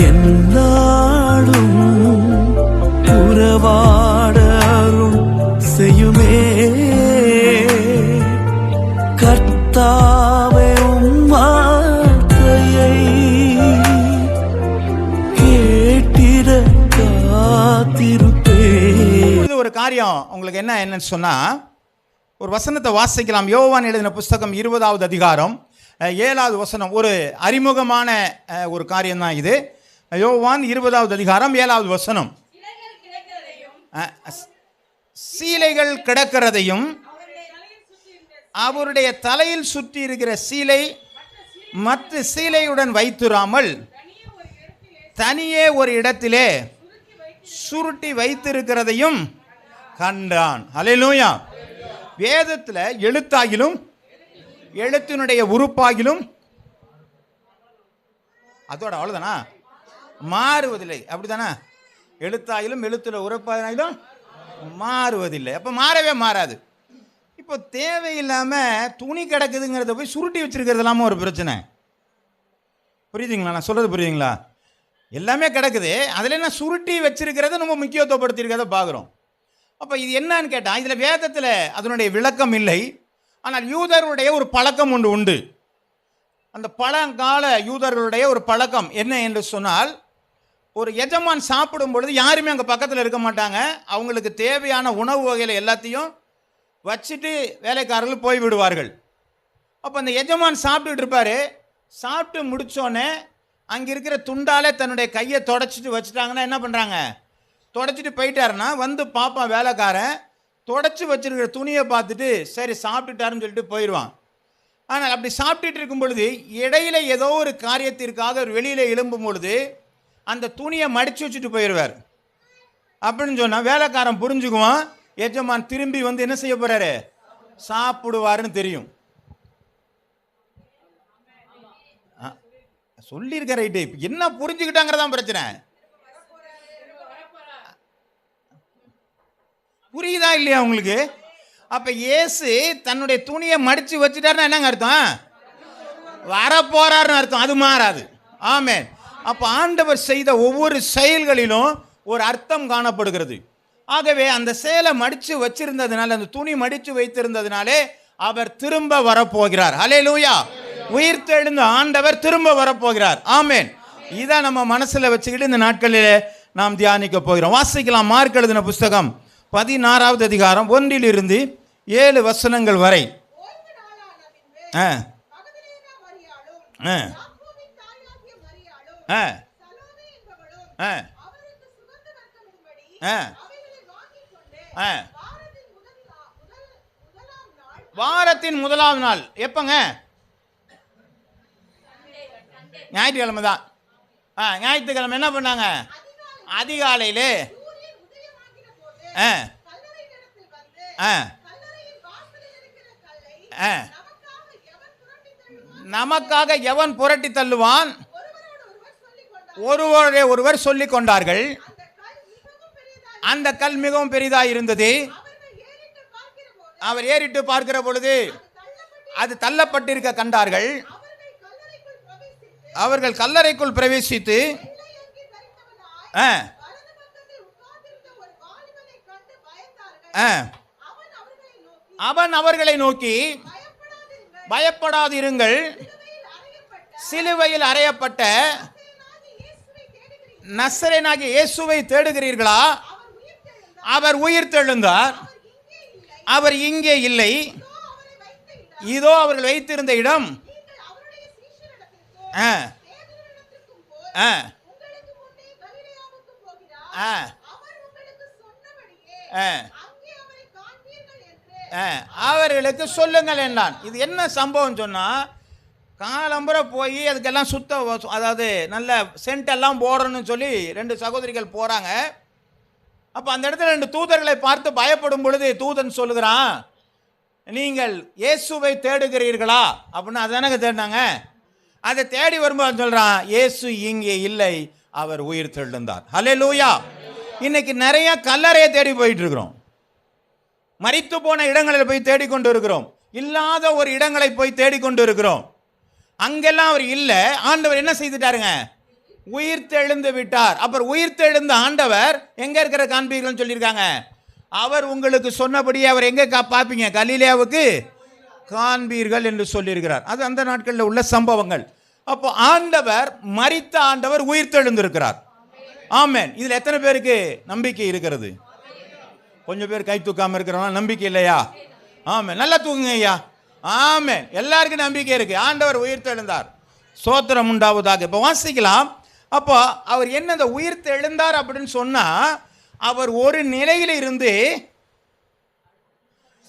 என்னாலும் உறவாட அருள் செய்யுமே கர்த்தாவே உம் வார்த்தையை கேட்டிட காத்திருப்பேன். ஒரு காரியம் உங்களுக்கு என்னன்னு சொன்னா, ஒரு வசனத்தை வாசிக்கலாம். யோவான் எழுதின புஸ்தகம் 20வது அதிகாரம் 7வது வசனம். ஒரு அறிமுகமான ஒரு காரியம் தான் இது. யோவான் 20வது அதிகாரம் 7வது வசனம். சீலைகள் கிடக்கிறதையும் அவருடைய தலையில் சுற்றி இருக்கிற சீலை மற்ற சீலையுடன் வைத்துராமல் தனியே ஒரு இடத்திலே சுருட்டி வைத்திருக்கிறதையும் கண்டான். அல்லேலூயா. வேதத்தில் எழுத்தாகிலும் எழுத்தினுடைய உறுப்பாகிலும் அதோட அவ்வளோதானா மாறுவதில்லை. அப்படித்தானே? எழுத்தாகிலும் எழுத்துல உறுப்பாகிலும் மாறுவதில்லை. அப்போ மாறவே மாறாது. இப்போ தேவையில்லாமல் துணி கிடக்குதுங்கிறத போய் சுருட்டி வச்சிருக்கிறது இல்லாமல் ஒரு பிரச்சனை. புரியுதுங்களா? நான் சொல்கிறது புரியுதுங்களா? எல்லாமே கிடக்குது, அதில் என்ன சுருட்டி வச்சிருக்கிறத நம்ம முக்கியத்துவப்படுத்தியிருக்கிறத பார்க்குறோம். அப்போ இது என்னன்னு கேட்டால், இதில் வேதத்தில் அதனுடைய விளக்கம் இல்லை. ஆனால் யூதர்களுடைய ஒரு பழக்கம் ஒன்று உண்டு. அந்த பழங்கால யூதர்களுடைய ஒரு பழக்கம் என்ன என்று சொன்னால், ஒரு எஜமான் சாப்பிடும் பொழுது யாருமே அங்கே பக்கத்தில் இருக்க மாட்டாங்க. அவங்களுக்கு தேவையான உணவு வகையில் எல்லாத்தையும் வச்சுட்டு வேலைக்காரர்கள் போய் விடுவார்கள். அப்போ அந்த எஜமான் சாப்பிட்டுட்டு இருப்பார். சாப்பிட்டு முடித்தோடனே அங்கே இருக்கிற துண்டாலே தன்னுடைய கையை தொடச்சிட்டு வச்சுட்டாங்கன்னா என்ன பண்ணுறாங்க? தொடச்சிட்டு போயிட்டாருன்னா வந்து பார்ப்பான் வேலைக்காரன், தொடச்சி வச்சிருக்கிற துணியை பார்த்துட்டு சரி சாப்பிட்டுட்டாருன்னு சொல்லிட்டு போயிடுவான். ஆனால் அப்படி சாப்பிட்டுட்டு இருக்கும் பொழுது இடையில ஏதோ ஒரு காரியத்திற்காக ஒரு வெளியில் எழும்பும் பொழுது அந்த துணியை மடித்து வச்சுட்டு போயிடுவார். அப்படின்னு சொன்னால் வேலைக்காரன் புரிஞ்சுக்குவான், எஜமான் திரும்பி வந்து என்ன செய்ய போகிறாரு? சாப்பிடுவாருன்னு தெரியும். சொல்லியிருக்க ரைட்டு. என்ன புரிஞ்சுக்கிட்டாங்கிறதான் பிரச்சனை. புரியுதா இல்லையா உங்களுக்கு? அப்ப இயேசு தன்னுடைய துணியை மடிச்சு வச்சுட்டாருன்னா என்னங்க அர்த்தம்? வரப்போறாருன்னு அர்த்தம். அது மாறாது. ஆமென். அப்ப ஆண்டவர் செய்த ஒவ்வொரு செயல்களிலும் ஒரு அர்த்தம் காணப்படுகிறது. ஆகவே அந்த சேலை மடிச்சு வச்சிருந்ததுனால, அந்த துணி மடிச்சு வைத்திருந்ததுனாலே அவர் திரும்ப வரப்போகிறார். ஹல்லேலூயா. உயிர்த்தெழுந்த ஆண்டவர் திரும்ப வரப்போகிறார். ஆமென். இதை நம்ம மனசுல வச்சுக்கிட்டு இந்த நாட்களிலே நாம் தியானிக்க போகிறோம். வாசிக்கலாம். மார்க் எழுதின புஸ்தகம் 16வது அதிகாரம் 1 to 7 வசனங்கள் வரை. வாரத்தின் முதலாவது நாள் எப்பங்க? ஞாயிற்றுக்கிழமை தான். ஞாயிற்றுக்கிழமை என்ன பண்ணாங்க? அதிகாலையிலே நமக்காக எவன் புரட்டி தள்ளுவான்? ஒருவர் சொல்லிக் கொண்டார்கள். அந்த கல் மிகவும் பெரிதாக இருந்தது. அவர் ஏறிட்டு பார்க்கிற பொழுது அது தள்ளப்பட்டிருக்க கண்டார்கள். அவர்கள் கல்லறைக்குள் பிரவேசித்து அவன் அவர்களை நோக்கி, பயப்படாதிருங்கள், சிலுவையில் அறையப்பட்ட நசரேயனாகிய இயேசுவை தேடுகிறீர்களா? அவர் உயிர்த்தெழுந்தார். அவர் இங்கே இல்லை. இதோ அவர்கள் வைத்திருந்த இடம். அவர்களுக்கு சொல்லுங்கள் என்றான். இது என்ன சம்பவம் சொன்னா, காலம்புற போய் அதுக்கெல்லாம் அதாவது நல்ல சென்ட் எல்லாம் போடணும்னு சொல்லி 2 சகோதரிகள் போறாங்க. அப்ப அந்த இடத்துல 2 தூதர்களை பார்த்து பயப்படும் பொழுது தூதன் சொல்லுகிறான், நீங்கள் இயேசுவை தேடுகிறீர்களா அப்படின்னு. அதானங்க தேடினாங்க. அதை தேடி வரும்போது சொல்றான், இயேசு இங்கே இல்லை, அவர் உயிர் தெழுந்தார். ஹல்லேலூயா. இன்னைக்கு நிறைய கல்லறையை தேடி போயிட்டு இருக்கிறோம். மரித்து போன இடங்களில் போய் தேடிக்கொண்டு இருக்கிறோம். இல்லாத ஒரு இடங்களை போய் தேடிக்கொண்டு இருக்கிறோம். அங்கெல்லாம் அவர் இல்லை. ஆண்டவர் என்ன செய்துட்டாருங்க? உயிர்த்தெழுந்து விட்டார். அப்புறம் உயிர்த்தெழுந்த ஆண்டவர் எங்க இருக்கிற காண்பீர்கள் சொல்லியிருக்காங்க. அவர் உங்களுக்கு சொன்னபடியே அவர் எங்க பார்ப்பீங்க, கலிலேயாவுக்கு காண்பீர்கள் என்று சொல்லியிருக்கிறார். அது அந்த நாட்களில் உள்ள சம்பவங்கள். அப்போ ஆண்டவர், மரித்த ஆண்டவர் உயிர்த்தெழுந்திருக்கிறார். ஆமென். இதுல எத்தனை பேருக்கு நம்பிக்கை இருக்கிறது? கொஞ்சம் பேர் கை தூக்காம இருக்கிறவங்க நம்பிக்கை இல்லையா? ஆமென். நல்லா தூக்குங்க ஐயா. ஆமென். எல்லாருக்கும் நம்பிக்கை இருக்கு. ஆண்டவர் உயிர்த்தெழுந்தார். சோத்திரம் உண்டாவதாக. இப்போ வாசிக்கலாம். அப்போ அவர் என்ன இந்த உயிர்த்தெழுந்தார் அப்படின்னு சொன்னா, அவர் ஒரு நிலையில இருந்து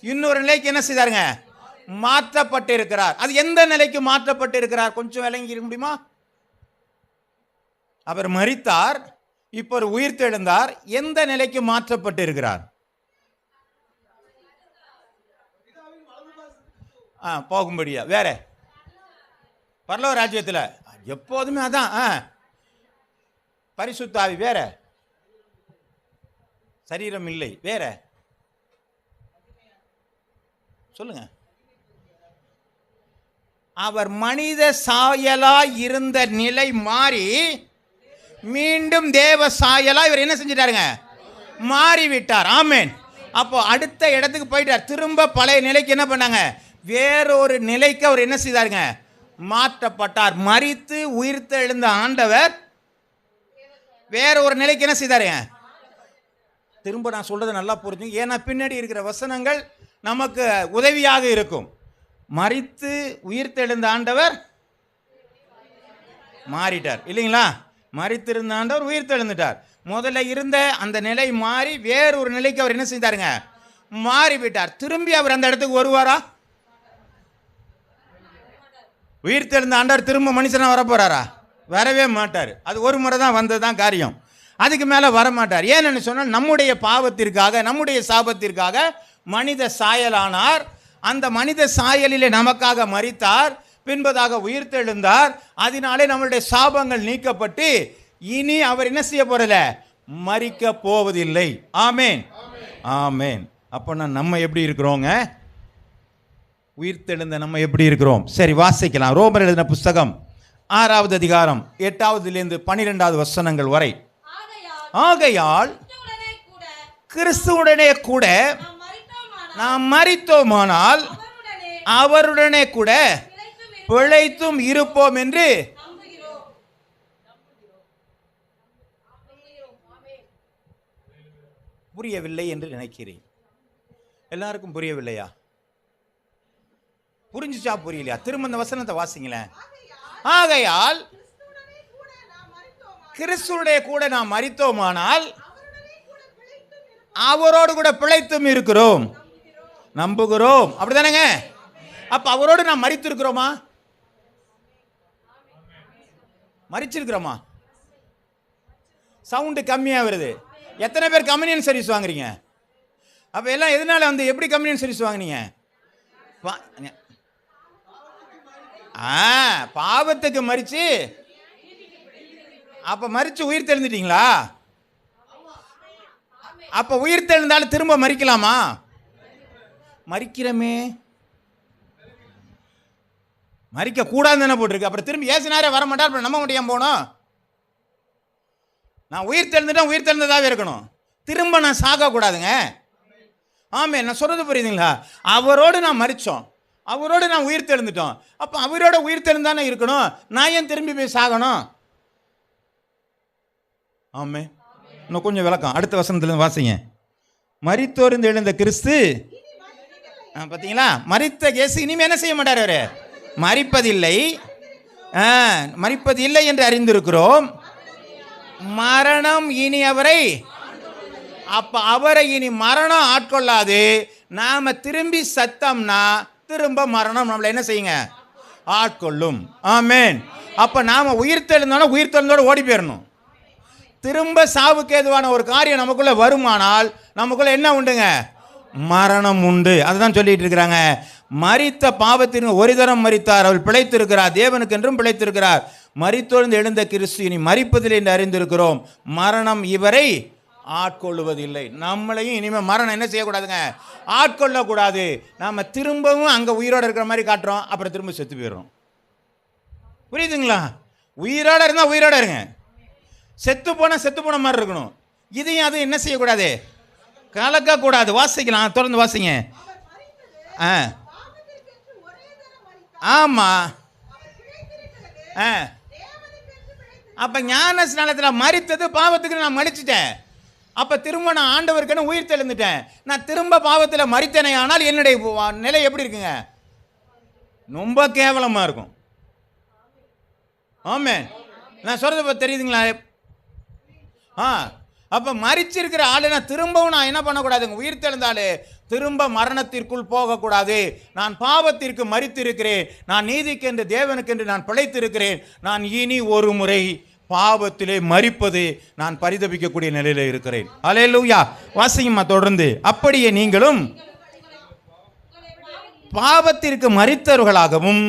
இன்னொரு நிலைக்கு என்ன செய்தாருங்க, மாற்றப்பட்டு இருக்கிறார். அது எந்த நிலைக்கு மாற்றப்பட்டு இருக்கிறார் கொஞ்சம் விளங்கி இருக்க முடியுமா? அவர் மரித்தார், இப்போ உயிர்த்தெழுந்தார். எந்த நிலைக்கு மாற்றப்பட்டு இருக்கிறார்? போகும்படியா? வேற பரலோக ராஜ்யத்தில் எப்போதுமே அதான். பரிசுத்த ஆவி வேற, சரீரம் இல்லை வேற, சொல்லுங்க. அவர் மனித சாயலாய் இருந்த நிலை மாறி மீண்டும் தேவ சாயலாய் இவர் என்ன செஞ்சிட்டாருங்க, மாறிவிட்டார். ஆமென். அப்போ அடுத்த இடத்துக்கு போயிட்டார். திரும்ப பழைய நிலைக்கு என்ன பண்ணாங்க, வேறொரு நிலைக்கு அவர் என்ன செய்தாருங்க, மாற்றப்பட்டார். மரித்து உயிர்த்தெழுந்த ஆண்டவர் வேற ஒரு நிலைக்கு என்ன செய்தாருங்க. திரும்ப நான் சொல்றதை நல்லா புரிஞ்சுங்க, ஏன்னா பின்னாடி இருக்கிற வசனங்கள் நமக்கு உதவியாக இருக்கும். மரித்து உயிர்த்தெழுந்த ஆண்டவர் மாறிட்டார் இல்லைங்களா? மரித்திருந்த ஆண்டவர் உயிர்த்தெழுந்துட்டார். முதல்ல இருந்த அந்த நிலை மாறி வேறொரு நிலைக்கு அவர் என்ன செய்தாருங்க, மாறிவிட்டார். திரும்பி அவர் அந்த இடத்துக்கு வருவாரா? உயிர்த்தெழுந்த ஆண்டவர் திரும்ப மனுஷனா வர போறாரா? வரவே மாட்டார். அது ஒரு முறை தான் வந்ததுதான் காரியம், அதுக்கு மேலே வரமாட்டார். ஏன்னு சொன்னால் நம்முடைய பாவத்திற்காக, நம்முடைய சாபத்திற்காக மனித சாயலானார். அந்த மனித சாயலிலே நமக்காக மரித்தார், பின்பதாக உயிர்த்தெழுந்தார். அதனாலே நம்மளுடைய சாபங்கள் நீக்கப்பட்டு இனி அவர் என்ன செய்ய போறல, மரிக்க போவதில்லை. ஆமேன், ஆமேன். அப்போ நம்ம எப்படி இருக்கிறோங்க, உயிர்த்தெழுந்த நம்ம எப்படி இருக்கிறோம்? சரி வாசிக்கலாம். ரோமர் எழுதின புஸ்தகம் 6வது அதிகாரம் 8வதிலிருந்து 12வது வசனங்கள் வரை. ஆகையால் கிறிஸ்துவுடனே கூட நாம் மரித்தோமானால் அவருடனே கூட பிழைத்தும் இருப்போம் என்று புரியவில்லை என்று நினைக்கிறேன். எல்லாருக்கும் புரியவில்லையா? புரிஞ்சுச்சா புரியலையா? திரும்ப இந்த வசனத்தை வாசிங்களேன். ஆகையால் கிறிஸ்துவுடைய கூட நாம் மரித்தோமானால் அவரோடு கூட பிழைத்தும் இருக்கிறோம், நம்புகிறோம். அப்படிதானேங்க? அப்ப அவரோடு நாம் மரித்திருக்கிறோமா, மரிச்சிருக்கிறோமா? சவுண்டு கம்மியா வருது. எத்தனை பேர் கம்யூனியன் சர்வீஸ் வாங்குறீங்க? அப்ப எல்லாம் எதனால வந்து எப்படி கம்யூனியன் சர்வீஸ் வாங்குனீங்க? பாவத்துக்கு மரிச்சு, அப்ப மரிச்சு உயிர் தெழுந்துட்டீங்களா? அப்ப உயிர் தெழுந்தாலும் திரும்ப மரிக்கலாமா? மரிக்கிறமே, மரிக்க கூடாதுன்னு தானே போட்டிருக்கு. அப்புறம் திரும்பி ஏசினாரே வர மாட்டார், அப்புறம் நம்ம முடியாம போகணும். நான் உயிர் தெழுந்துட்டேன், உயிர் தெழுந்ததாவே இருக்கணும், திரும்ப நான் சாக கூடாதுங்க. ஆமே, நான் சொல்றது புரியுதுங்களா? அவரோடு நான் மரிச்சோம், அவரோடு நான் உயிர் தெழுந்துட்டோம். அப்போ அவரோட உயிர் தெழுந்தானே இருக்கணும், நான் ஏன் திரும்பி போய் சாகணும்? ஆமே. இன்னும் கொஞ்சம் விளக்கம் அடுத்த வசனத்துல வாசிங்க. மரித்தோர்ந்து எழுந்த கிறிஸ்து, பார்த்தீங்களா? மரித்த இயேசு இனிமே என்ன செய்ய மாட்டார், அவரு மரிப்பதில்லை, மரிப்பதில்லை என்று அறிந்திருக்கிறோம். மரணம் இனி அவரை, அப்ப அவரை இனி மரணம் ஆட்கொள்ளாது. நாம திரும்பி சத்தம்னா திரும்ப மரணம் நம்மளை என்ன செய்யுங்க, ஆட்கொள்ளும். ஆமேன். அப்ப நாம உயிர்த்தெழுந்தோட உயிர்த்தெழுந்தோட ஓடி போயிடணும். திரும்ப சாவுக்கு ஏதுவான ஒரு காரியம் நமக்குள்ள வருமானால் நமக்குள்ள என்ன உண்டுங்க, மரணம் உண்டு. அதுதான் சொல்லிட்டு இருக்கிறாங்க. மரித்த பாவத்திற்கு ஒரு தரம் மரித்தார், அவர் பிழைத்திருக்கிறார், தேவனுக்கு என்றும் பிழைத்திருக்கிறார். மரித்தோர்ந்து எழுந்த கிறிஸ்து இனி மரிப்பதில்லை என்று அறிந்திருக்கிறோம். மரணம் இவரை ஆட்கொள்ளுவதில்லை. நம்மளையும் இனிமேல் மரணம் என்ன செய்யக்கூடாதுங்க, ஆட்கொள்ளக்கூடாது. நாம திரும்பவும் அங்க உயிரோடு இருக்கிற மாதிரி காட்டுறோம், அப்புறம் திரும்ப செத்து போயிடுறோம். புரியுதுங்களா? உயிரோட இருந்தா உயிரோட இருங்க, செத்து போன மாதிரி இருக்கணும். இதையும் அது என்ன செய்யக்கூடாது, கலக்கக்கூடாது. வாசிக்கலாம், தொடர்ந்து வாசிங்க. ஆமா. அப்ப ஞான ஸ்நானத்தில் மரித்தது பாவத்துக்கு நான் மன்னிச்சிட்டேன். அப்ப திரும்ப நான் ஆண்டவருக்குன்னு உயிர் தெழுந்துட்டேன். நான் திரும்ப பாவத்தில் மரித்தேனே, ஆனால் என்னுடைய நிலை எப்படி இருக்குங்க? ரொம்ப கேவலமா இருக்கும். ஆமே, நான் சொல்றது தெரியுதுங்களா? அப்ப மரிச்சிருக்கிற ஆளு நான் திரும்பவும் நான் என்ன பண்ணக்கூடாதுங்க, உயிர் தெழுந்தாலே திரும்ப மரணத்திற்குள் போகக்கூடாது. நான் பாவத்திற்கு மரித்திருக்கிறேன், நான் நீதிக்கென்று தேவனுக்கென்று நான் பிழைத்திருக்கிறேன். நான் இனி ஒரு முறை பாவத்திலே மரிப்பது நான் பரிதபிக்கக்கூடிய நிலையில இருக்கிறேன். அல்லேலூயா. வாசிங்கம்மா தொடர்ந்து. அப்படியே நீங்களும் பாவத்திற்கு மரித்தவர்களாகவும்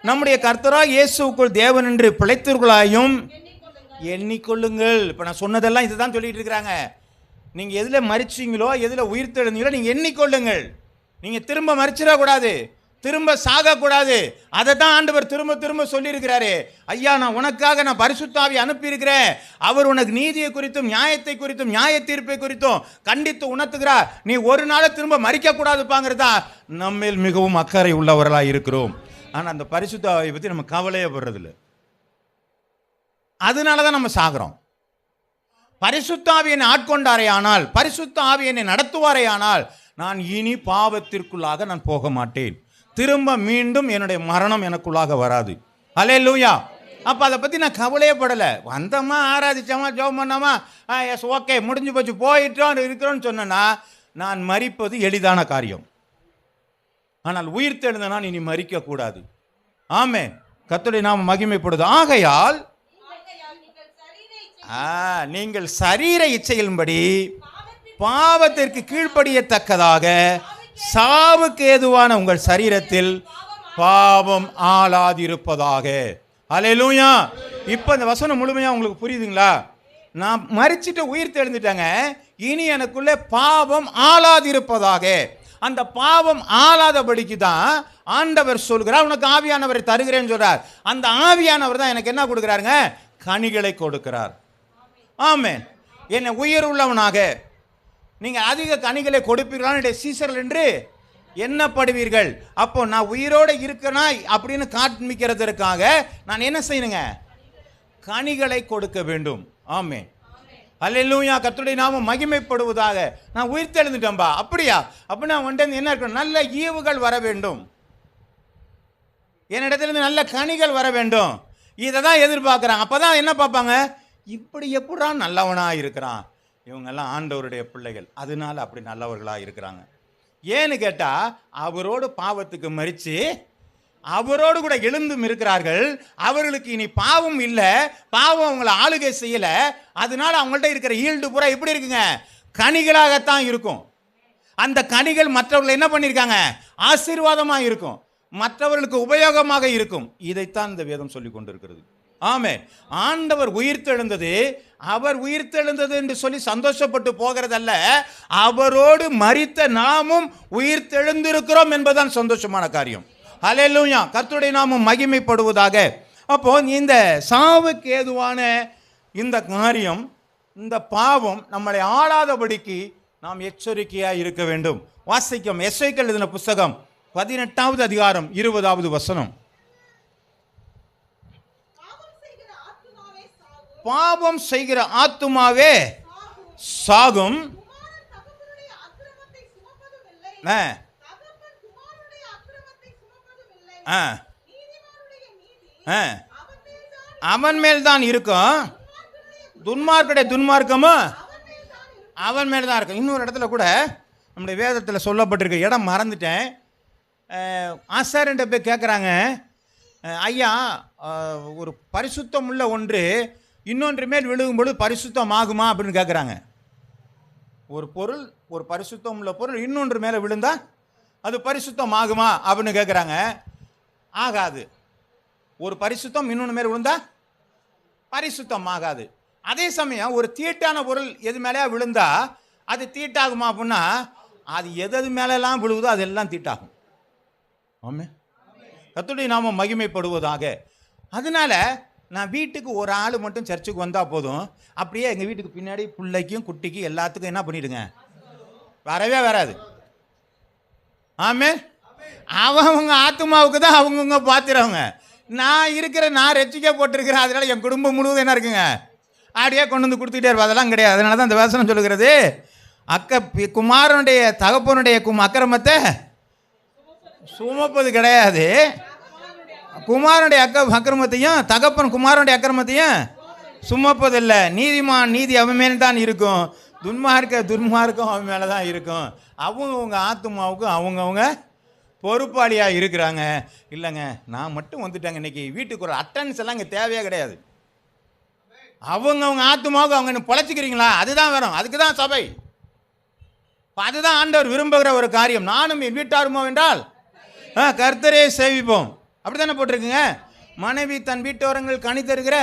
நம்முடைய கர்த்தராகிய இயேசுவுக்குள் தேவன் என்று பிழைத்தவர்களாயும் எண்ணிக்கொள்ளுங்கள். இப்போ நான் சொன்னதெல்லாம் இதுதான் சொல்லிட்டு இருக்கிறாங்க. நீங்கள் எதில் மரிச்சிங்களோ, எதில் உயிர் தெழுந்தீங்களோ நீங்கள் எண்ணிக்கொள்ளுங்கள். நீங்கள் திரும்ப மரிச்சிடக்கூடாது, திரும்ப சாகக்கூடாது. அதை தான் ஆண்டவர் திரும்ப திரும்ப சொல்லியிருக்கிறாரு. ஐயா, நான் உனக்காக நான் பரிசுத்த ஆவியை அனுப்பியிருக்கிறேன். அவர் உனக்கு நீதியை குறித்தும் நியாயத்தை குறித்தும் நியாய தீர்ப்பை குறித்தும் கண்டித்து உணர்த்துகிறார். நீ ஒரு நாள் திரும்ப மரிக்கக்கூடாதுப்பாங்கிறதா நம்மேல் மிகவும் அக்கறை உள்ளவர்களாக இருக்கிறோம். ஆனால் அந்த பரிசுத்த ஆவியை பற்றி நம்ம கவலையே படுறதில்லை. அதனால தான் நம்ம சாகிறோம். பரிசுத்த ஆவி என்னை ஆட்கொண்டாரே ஆனால், பரிசுத்த ஆவி என்னை நடத்துவாரே ஆனால், நான் இனி பாவத்திற்குள்ளாக நான் போக மாட்டேன். திரும்ப மீண்டும் என்னுடைய மரணம் எனக்குள்ளாக வராது. அல்லேலூயா. அப்போ அதை பற்றி நான் கவலையே படலை. வந்தோமா, ஆராதிச்சோமா, ஜெபம் பண்ணோமா, எஸ் ஓகே முடிஞ்சு போச்சு, போயிட்டோம் இருக்கிறோன்னு சொன்னேன்னா நான் மரிப்பது எளிதான காரியம். ஆனால் உயிர் தெழுந்த நான் இனி மரிக்கக்கூடாது. ஆமே, கர்த்தருடைய நாமம் மகிமைப்படுது. ஆகையால் நீங்கள் சரீர இச்சைகளின்படி பாவத்திற்கு கீழ்ப்படியத்தக்கதாக சாவுக்கு ஏதுவான உங்கள் சரீரத்தில் பாவம் ஆளாதிருப்பதாக. அல்லேலூயா. இப்போ இந்த வசனம் முழுமையாக உங்களுக்கு புரியுதுங்களா? நான் மரிச்சிட்டு உயிர் தெழுந்துட்டேங்க, இனி எனக்குள்ளே பாவம் ஆளாதிருப்பதாக. அந்த பாவம் ஆளாதபடிக்கு தான் ஆண்டவர் சொல்கிறார், உனக்கு ஆவியானவரை தருகிறேன்னு சொல்றார். அந்த ஆவியானவர் தான் எனக்கு என்ன கொடுக்கிறாருங்க? கனிகளை கொடுக்கிறார். ஆமென். என்னை உயிர் உள்ளவனாக நீங்கள் அதிக கனிகளை கொடுப்பீர்களான சீசர்கள் என்று எண்ணப்படுவீர்கள். அப்போ நான் உயிரோடு இருக்கனா அப்படின்னு காண்பிக்கிறதற்காக நான் என்ன செய்யணுங்க? கனிகளை கொடுக்க வேண்டும். ஆமென். அல்லேலூயா. கர்த்தருடைய நாமம் மகிமைப்படுவதாக. நான் உயிர் தெழுந்துட்டேன்பா. அப்படியா? அப்படின்னா வந்துட்டு என்ன இருக்கணும்? நல்ல ஈவுகள் வர வேண்டும், என்னிடத்திலிருந்து நல்ல கனிகள் வர வேண்டும். இதை தான் எதிர்பார்க்குறாங்க. அப்போ தான் என்ன பார்ப்பாங்க? இப்படி எப்படா நல்லவனாக இருக்கிறான், இவங்கெல்லாம் ஆண்டவருடைய பிள்ளைகள், அதனால அப்படி நல்லவர்களாக இருக்கிறாங்க. ஏன்னு கேட்டால் அவரோடு பாவத்துக்கு மரித்து அவரோடு கூட எழுந்தும் இருக்கிறார்கள். அவர்களுக்கு இனி பாவம் இல்லை, பாவம் அவங்களை ஆளுகை செய்யலை. அதனால அவங்கள்ட்ட இருக்கிற ஈல்டு பூரா எப்படி இருக்குங்க? கனிகளாகத்தான் இருக்கும். அந்த கனிகள் மற்றவர்களை என்ன பண்ணியிருக்காங்க? ஆசீர்வாதமாக இருக்கும், மற்றவர்களுக்கு உபயோகமாக இருக்கும். இதைத்தான் இந்த வேதம் சொல்லி கொண்டிருக்கிறது. ஆமென். ஆண்டவர் உயிர்த்தெழுந்தது, அவர் உயிர்த்தெழுந்தது என்று சொல்லி சந்தோஷப்பட்டு போகிறதல்ல, அவரோடு மரித்த நாமும் உயிர்த்தெழுந்திருக்கிறோம் என்பதுதான் சந்தோஷமான காரியம். அல்லேலூயா. கர்த்தருடைய நாமம் மகிமைப்படுவதாக. அப்போ இந்த சாவுக்கு ஏதுவான இந்த காரியம், இந்த பாவம் நம்மளை ஆளாதபடிக்கு நாம் எச்சரிக்கையாக இருக்க வேண்டும். வாசிக்கும் எஸ்ஐக்கள் எழுதின புஸ்தகம் 18வது அதிகாரம் 20வது வசனம். பாவம் செய்கிற ஆத்துமாவே சாகும், அவன் மேல் தான் இருக்கும், துன்மார்க்குடைய துன்மார்க்கமும் அவன் மேல் தான் இருக்கும். இன்னொரு இடத்துல கூட நம்முடைய வேதத்தில் சொல்லப்பட்டிருக்க இடம் மறந்துட்டேன். ஆசாரியன்ட்ட போய் கேட்குறாங்க, ஐயா ஒரு பரிசுத்தம் உள்ள ஒன்று இன்னொன்று மேல் விழுகும் பொழுது பரிசுத்தம் ஆகுமா அப்படின்னு கேட்குறாங்க. ஒரு பொருள், ஒரு பரிசுத்தம் உள்ள பொருள் இன்னொன்று மேலே விழுந்தா அது பரிசுத்தம் ஆகுமா அப்படின்னு கேட்குறாங்க. ஆகாது. ஒரு பரிசுத்தம் இன்னொன்று மேலே விழுந்தா பரிசுத்தம் ஆகாது. அதே சமயம் ஒரு தீட்டான பொருள் எது மேலே விழுந்தா அது தீட்டாகுமா அப்படின்னா அது எது மேலெல்லாம் விழுவுதோ அதெல்லாம் தீட்டாகும். ஆமே. கர்த்தருடைய நாமம் மகிமைப்படுவதாக. அதனால நான் வீட்டுக்கு ஒரு ஆள் மட்டும் சர்ச்சுக்கு வந்தால் போதும், அப்படியே எங்கள் வீட்டுக்கு பின்னாடி பிள்ளைக்கும் குட்டிக்கும் எல்லாத்துக்கும் என்ன பண்ணிவிடுங்க, வரவே வராது. ஆமே, அவங்க ஆத்மாவுக்கு தான் அவங்கவுங்க பார்த்துறவங்க. நான் ரட்சிக்கப்பட்டிருக்கிறேன், அதனால என் குடும்பம் முழுவதும் என்ன இருக்குங்க, அப்படியே கொண்டு வந்து கொடுத்துக்கிட்டே இருப்போம். அதெல்லாம் கிடையாது. அதனால தான் இந்த வசனம் சொல்லுகிறது, குமாரனுடைய தகப்பனுடைய அக்கிரமத்தை சுமப்பது கிடையாது, குமாரனுடைய அக்கிரமத்தையும் தகப்பன் குமாரனுடைய அக்கிரமத்தையும் சுமப்பதில்லை. நீதிமான் நீதி அவன் மேல் தான் இருக்கும், துன்மார்க்கம் அவன் மேலே தான் இருக்கும். அவங்கவுங்க ஆத்மாவுக்கும் அவங்கவுங்க பொறுப்பாளியாக இருக்கிறாங்க. இல்லைங்க, நான் மட்டும் வந்துட்டாங்க இன்னைக்கு வீட்டுக்கு ஒரு அட்டன்ஸ் எல்லாம் இங்கே தேவையே கிடையாது. அவங்கவுங்க ஆத்மாவுக்கு அவங்க பொழைச்சிக்கிறீங்களா, அதுதான் வரும், அதுக்கு தான் சபை. அதுதான் ஆண்டவர் விரும்புகிற ஒரு காரியம். நானும் என் வீட்டாருமோ என்றால் கர்த்தரே சேவிப்போம், அப்படித்தானே போட்டிருக்குங்க. மனைவி தன் வீட்டோரங்கள் கனி தருகிற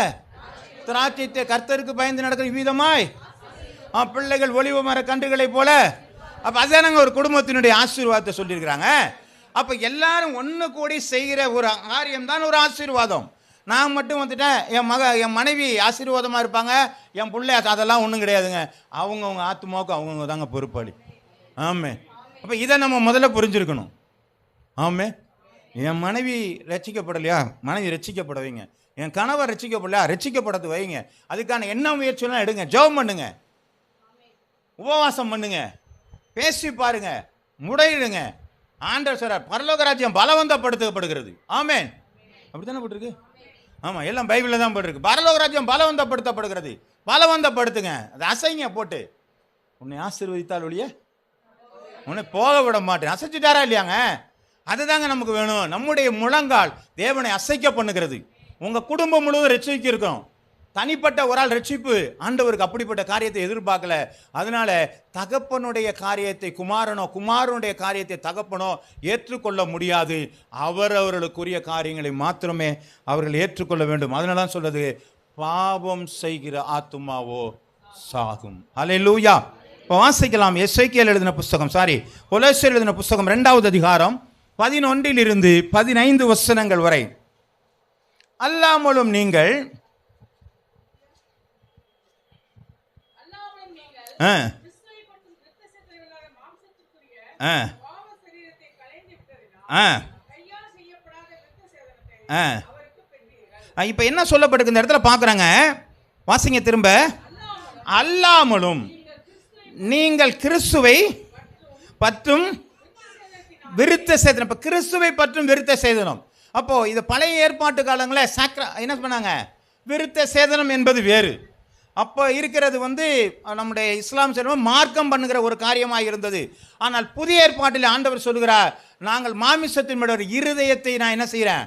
திராட்சை கர்த்தருக்கு பயந்து நடக்கிற விதமாய் பிள்ளைகள் ஒளிவு மர கன்றுகளை போல. அப்போ அதுதானங்க ஒரு குடும்பத்தினுடைய ஆசீர்வாதத்தை சொல்லியிருக்கிறாங்க. அப்போ எல்லாரும் ஒன்று கூடி செய்கிற ஒரு காரியம் தான் ஒரு ஆசீர்வாதம். நான் மட்டும் வந்துட்டேன், என் மனைவி ஆசீர்வாதமாக இருப்பாங்க, என் பிள்ளை அதெல்லாம் ஒன்றும் கிடையாதுங்க. அவங்கவுங்க ஆத்மாவுக்கு அவங்கவுங்க தாங்க பொறுப்பாளி. ஆமே, அப்போ இதை நம்ம முதல்ல புரிஞ்சிருக்கணும். ஆமே, என் மனைவி ரட்சிக்கப்படலையா, மனைவி ரட்சிக்கப்பட வைங்க. என் கணவர் ரட்சிக்கப்படலையா, ரட்சிக்கப்படத்து வைங்க. அதுக்கான என்ன முயற்சியெல்லாம் எடுங்க, ஜெபம் பண்ணுங்க, உபவாசம் பண்ணுங்க, பேசி பாருங்க, முறையிடுங்க. ஆண்டவர் சொல்றார், பரலோக ராஜ்யம் பலவந்தப்படுத்தப்படுகிறது. ஆமென், அப்படித்தானே போட்டிருக்கு. ஆமாம், எல்லாம் பைபிளில் தான் போட்டிருக்கு. பரலோக ராஜ்யம் பலவந்தப்படுத்தப்படுகிறது. பலவந்தப்படுத்துங்க, அதை அசைங்க போட்டு. உன்னை ஆசீர்வதித்தால் ஒழிய உன்னை போக விட மாட்டேன். அசைச்சிட்டாரா இல்லையாங்க? அதுதாங்க நமக்கு வேணும். நம்முடைய முழங்கால் தேவனை அசைக்க பண்ணுகிறது. உங்கள் குடும்பம் முழுவதும் ரட்சிக்க இருக்கும். தனிப்பட்ட ஒரு ஆள் ரட்சிப்பு ஆண்டவருக்கு அப்படிப்பட்ட காரியத்தை எதிர்பார்க்கல. அதனால தகப்பனுடைய காரியத்தை குமாரனோ, குமாரனுடைய காரியத்தை தகப்பனோ ஏற்றுக்கொள்ள முடியாது. அவர்களுக்குரிய காரியங்களை மாத்திரமே அவர்கள் ஏற்றுக்கொள்ள வேண்டும். அதனால தான் சொல்றது, பாவம் செய்கிற ஆத்துமாவோ சாகும். அல்லேலூயா. இப்போ வாசிக்கலாம். எசேக்கியேல் எழுதின புஸ்தகம், கொலோசியர் எழுதின புஸ்தகம் 2வது அதிகாரம் 11 to 15 வசனங்கள் வரை. அல்லாமலும் நீங்கள் இப்ப என்ன சொல்லப்பட்டிருக்கு இந்த இடத்துல பார்க்குறாங்க, வாசிங்க திரும்ப. அல்லாமலும் நீங்கள் கிறிஸ்துவை பற்றும் விருத்த சேதனம். இப்போ கிறிஸ்துவை பற்றும் விருத்த சேதனம். அப்போ இது பழைய ஏற்பாட்டு காலங்களில் என்ன பண்ணாங்க, விருத்த சேதனம் என்பது வேறு. அப்போ இருக்கிறது நம்முடைய இஸ்லாம் செல்வம் மார்க்கம் பண்ணுகிற ஒரு காரியமாக இருந்தது. ஆனால் புதிய ஏற்பாட்டில் ஆண்டவர் சொல்கிறார், நாங்கள் மாமிசத்தின் ஒரு இருதயத்தை நான் என்ன செய்கிறேன்,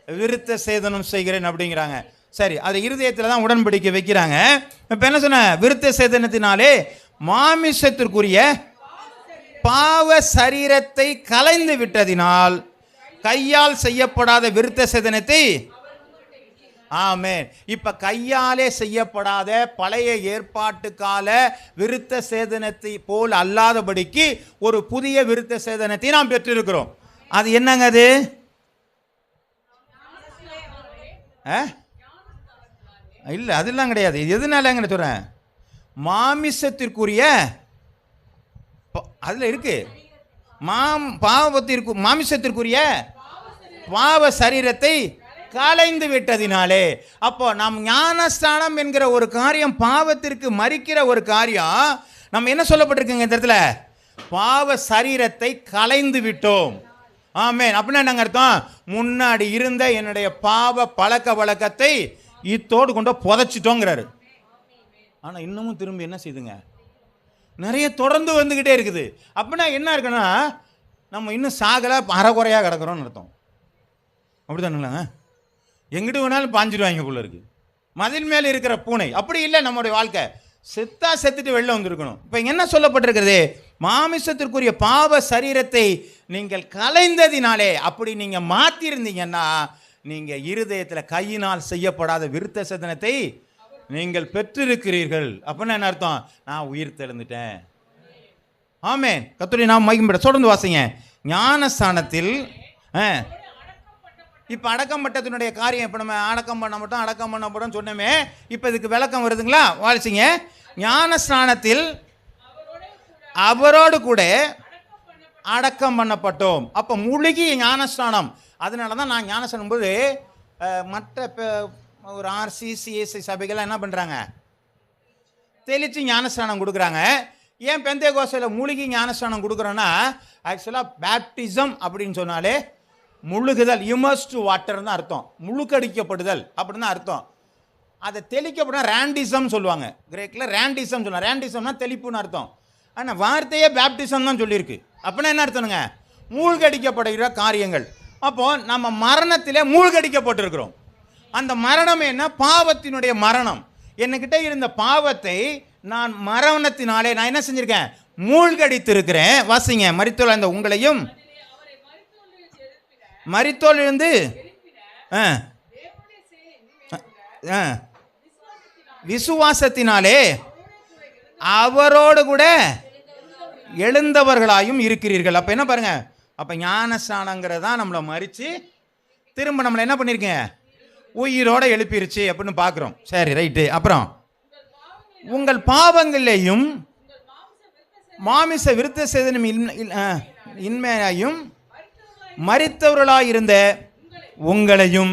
விருத்த சேதனம் செய்கிறேன் அப்படிங்கிறாங்க. சரி, அது இருதயத்தில் தான் உடன்படிக்கை வைக்கிறாங்க. இப்போ என்ன சொன்ன, விருத்த சேதனத்தினாலே மாமிசத்திற்குரிய பாவ சரீரத்தை கலைந்து விட்டதினால் கையால் செய்யப்படாத விருத்த சேதனத்தை. ஆமென். இப்ப கையாலே செய்யப்படாத பழைய ஏற்பாட்டு கால விருத்த சேதனத்தை போல் அல்லாதபடிக்கு ஒரு புதிய விருத்த சேதனத்தை நாம் பெற்றிருக்கிறோம். அது என்னங்க? அது இல்ல, அதெல்லாம் கிடையாது. எதுனாலங்க சொல்றேன், மாமிசத்திற்குரிய அதுல இருக்கு, மாமிசத்திற்குரிய பாவ சரீரத்தை கலைந்து விட்டதினாலே. அப்போ நாம் ஞானஸ்தானம் என்கிற ஒரு காரியம், பாவத்திற்கு மரிக்கிற ஒரு காரியம். நம்ம என்ன சொல்லப்பட்டிருக்குங்க இந்த இடத்துல, பாவ சரீரத்தை கலைந்து விட்டோம். ஆமென். அப்படின்னா என்னங்க அர்த்தம், முன்னாடி இருந்த என்னுடைய பாவ பழக்க வழக்கத்தை இத்தோடு கொண்டு புதைச்சிட்டோங்கிறாரு. ஆனா இன்னமும் திரும்பி என்ன செய்துங்க, நிறைய தொடர்ந்து வந்துகிட்டே இருக்குது. அப்படின்னா என்ன இருக்குன்னா, நம்ம இன்னும் சாகல, அறகுறையாக கிடக்கிறோம்னு அர்த்தம். அப்படித்தானுங்களாங்க? எங்கிட்டு வேணாலும் பாஞ்சிடுவாங்க போல இருக்கு, மதில் மேலே இருக்கிற பூனை. அப்படி இல்லை நம்முடைய வாழ்க்கை, செத்தா செத்துட்டு வெளில வந்திருக்கணும். இப்போ என்ன சொல்லப்பட்டிருக்கிறது, மாமிசத்திற்குரிய பாவ சரீரத்தை நீங்கள் கலைந்ததினாலே. அப்படி நீங்கள் மாற்றிருந்தீங்கன்னா நீங்கள் இருதயத்தில் கையினால் செய்யப்படாத விருத்த சேதனத்தை நீங்கள் பெற்றிருக்கிறீர்கள். அப்படின்னா என்ன அர்த்தம், நான் உயிர் தெழுந்துட்டேன். ஆமென். கர்த்தருடைய நாமம் மகிமைப்பட. தொடர்ந்து வாசிங்க. ஞானஸ்தானத்தில் இப்போ அடக்கம் பட்டத்தினுடைய காரியம், இப்போ நம்ம அடக்கம் பண்ண மாட்டோம் அடக்கம் பண்ண மாட்டோம் சொன்னோமே, இப்போ இதுக்கு விளக்கம் வருதுங்களா? வாசிங்க. ஞான ஸ்நானத்தில் அவரோடு கூட அடக்கம் பண்ணப்பட்டோம். அப்போ முழுகி ஞானஸ்நானம். அதனால தான் நான் ஞானஸ்நானம் போது மற்ற ஒரு RCCSI சபைகள்லாம் என்ன பண்ணுறாங்க, தெளித்து ஞானஸ்நானம் கொடுக்குறாங்க. ஏன் பெந்தேகோஸ்தையில் மூழ்கி ஞானஸ்நானம் கொடுக்குறோன்னா, ஆக்சுவலாக பேப்டிசம் அப்படின்னு சொன்னாலே முழுகுதல், இமர்ஸ்டு வாட்டர் தான் அர்த்தம், முழுக்கடிக்கப்படுதல் அப்படின்னு தான் அர்த்தம். அதை தெளிக்கப்படும் ரேண்டிசம் சொல்லுவாங்க, கிரேக்கில் ரேண்டிசம் சொல்லுவாங்க. ரேண்டிசம்னா தெளிப்புன்னு அர்த்தம். ஆனால் வார்த்தையே பேப்டிசம் தான் சொல்லியிருக்கு. அப்படின்னா என்ன அர்த்தம்ங்க, மூழ்கடிக்கப்படுகிற காரியங்கள். அப்போது நம்ம மரணத்திலே மூழ்கடிக்கப்பட்டிருக்கிறோம். அந்த மரணம் என்ன, பாவத்தினுடைய மரணம். என்கிட்ட இருந்த பாவத்தை நான் மரணத்தினாலே நான் என்ன செஞ்சிருக்கேன், மூழ்கடித்திருக்கிறேன். வாசிங்க. மரித்தோல் அந்த உங்களையும் மரித்தோல் இருந்து விசுவாசத்தினாலே அவரோடு கூட எழுந்தவர்களாயும் இருக்கிறீர்கள். அப்போ என்ன பாருங்க, அப்போ ஞானஸ்நானங்கிறது தான் நம்மளை மறித்து திரும்ப நம்மளை என்ன பண்ணியிருக்கேன், உயிரோட எழுப்பிருச்சு அப்படின்னு பார்க்குறோம். சரி, ரைட்டு. அப்புறம் உங்கள் பாவங்களையும் மாமிச விருத்த சேதனம் இன்மையாயும் மரித்தவர்களாயிருந்த உங்களையும்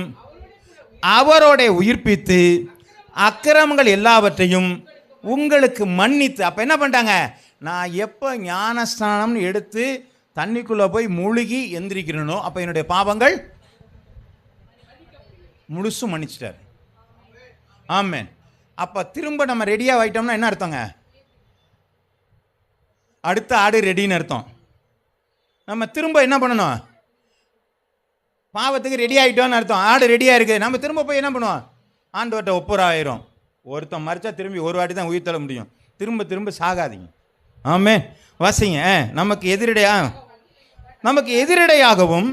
அவரோட உயிர்ப்பித்து அக்கிரமங்கள் எல்லாவற்றையும் உங்களுக்கு மன்னித்து. அப்போ என்ன பண்ணிட்டாங்க, நான் எப்போ ஞானஸ்நானம்னு எடுத்து தண்ணிக்குள்ளே போய் மூழ்கி எந்திரிக்கிறனோ அப்போ என்னுடைய பாவங்கள் முழுசும் மன்னிச்சிட்டார். ஆமென். அப்போ திரும்ப நம்ம ரெடியாக ஆகிட்டோம்னா என்ன அர்த்தங்க, அடுத்த ஆடு ரெடின்னு அர்த்தம். நம்ம திரும்ப என்ன பண்ணணும், பாவத்துக்கு ரெடி ஆகிட்டோன்னு அர்த்தம். ஆடு ரெடியாக இருக்குது, நம்ம திரும்ப போய் என்ன பண்ணுவோம், ஆண்டவர்கிட்ட ஒப்புராயிரும். ஒருத்தன் மறிச்சா திரும்பி ஒரு வாட்டி தான் உயிர் தள்ள முடியும், திரும்ப திரும்ப சாகாதீங்க. ஆமென். வாசிங்க. நமக்கு எதிரடையாகவும்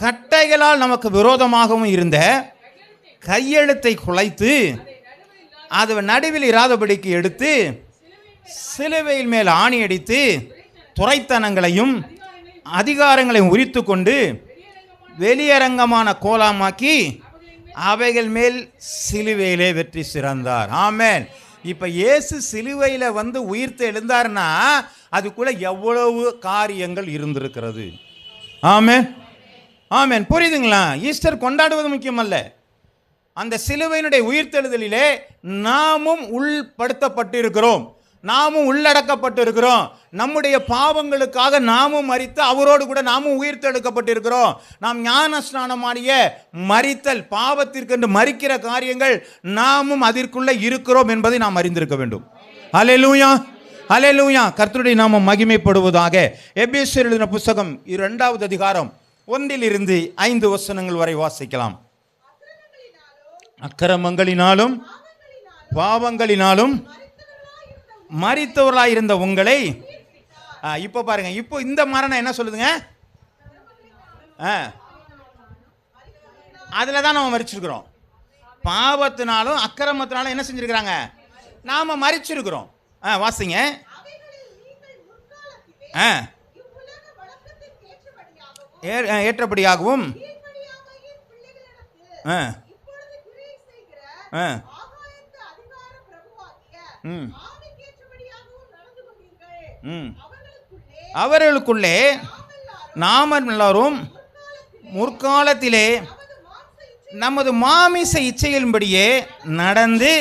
கட்டைகளால் நமக்கு விரோதமாகவும் இருந்த கையெழுத்தை குலைத்து அது நடுவில் இராதபடிக்கு எடுத்து சிலுவையில் மேல் ஆணி அடித்து துரைத்தனங்களையும் அதிகாரங்களையும் உரித்து கொண்டு வெளியரங்கமான கோலமாக்கி அவைகள் மேல் சிலுவையிலே வெற்றி சிறந்தார். ஆமென். இப்போ இயேசு சிலுவையில் வந்து உயிர்த்து எழுந்தார்னா அதுக்குள்ள எவ்வளவு காரியங்கள் இருந்திருக்கிறது. ஆமென். ஆமென். புரியுதுங்களா? ஈஸ்டர் கொண்டாடுவது முக்கியமல்ல, அந்த சிலுவையினுடைய உயிர்த்தெழுதலிலே நாமும் உள்படுத்தப்பட்டு இருக்கிறோம், நாமும் உள்ளடக்கப்பட்டு இருக்கிறோம். நம்முடைய பாவங்களுக்காக நாமும் மரித்து அவரோடு கூட நாமும் உயிர்த்தெழுக்கப்பட்டிருக்கிறோம். நாம் ஞான ஸ்நானமானிய மரித்தல், பாவத்திற்கென்று மரிக்கிற காரியங்கள் நாமும் அதற்குள்ளே இருக்கிறோம் என்பதை நாம் அறிந்திருக்க வேண்டும். அல்லேலூயா, அல்லேலூயா. கர்த்தருடைய நாமம் மகிமைப்படுவதாக. எபேசியர் எழுதின புத்தகம் 2வது அதிகாரம் 1 - 5 வசனங்கள் வரை வாசிக்கலாம். அக்கிரமங்களினாலும் பாவங்களினாலும் மரித்தவர்களாயிருந்த உங்களை, இப்போ பாருங்க, இப்போ இந்த மரணம் என்ன சொல்லுதுங்க, அதில் தான் நம்ம மரிச்சிருக்கிறோம். பாவத்தினாலும் அக்கிரமத்தினாலும் என்ன செஞ்சிருக்கிறாங்க, நாம மரிச்சிருக்கிறோம். வாசிங்க. ஏற்றபடியாகவும் அவர்களுக்குள்ளே நாம் எல்லாரும் முற்காலத்திலே நமது மாமிச இச்சைகளின்படியே நடந்து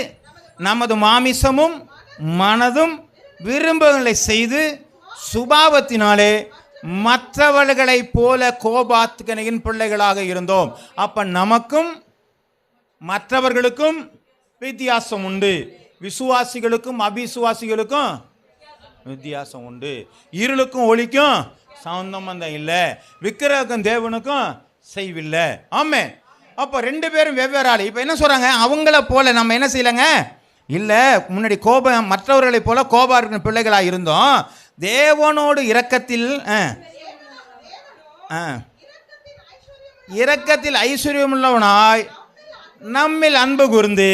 நமது மாமிசமும் மனதும் விரும்பங்களை செய்து சுபாவத்தினாலே மற்றவர்களைப் போல கோபாத்துக்கனையின் பிள்ளைகளாக இருந்தோம். அப்ப நமக்கும் மற்றவர்களுக்கும் வித்தியாசம் உண்டு. விசுவாசிகளுக்கும் அபிசுவாசிகளுக்கும் வித்தியாசம் உண்டு. இருளுக்கும் ஒளிக்கும் சம்பந்தம் இல்லை, விக்கிரகம் தேவனுக்கும் செய்வில்லை. ஆமே. அப்போ 2 பேரும் வெவ்வேறு ஆள். இப்போ என்ன சொல்றாங்க, அவங்கள போல நம்ம என்ன செய்யலங்க, இல்லை முன்னாடி கோபம் மற்றவர்களைப் போல கோபா இருக்கிற பிள்ளைகளாக இருந்தோம். தேவனோடு இரக்கத்தில் ஐஸ்வர்யமுள்ளவனாய் நம்மில் அன்பு கூர்ந்து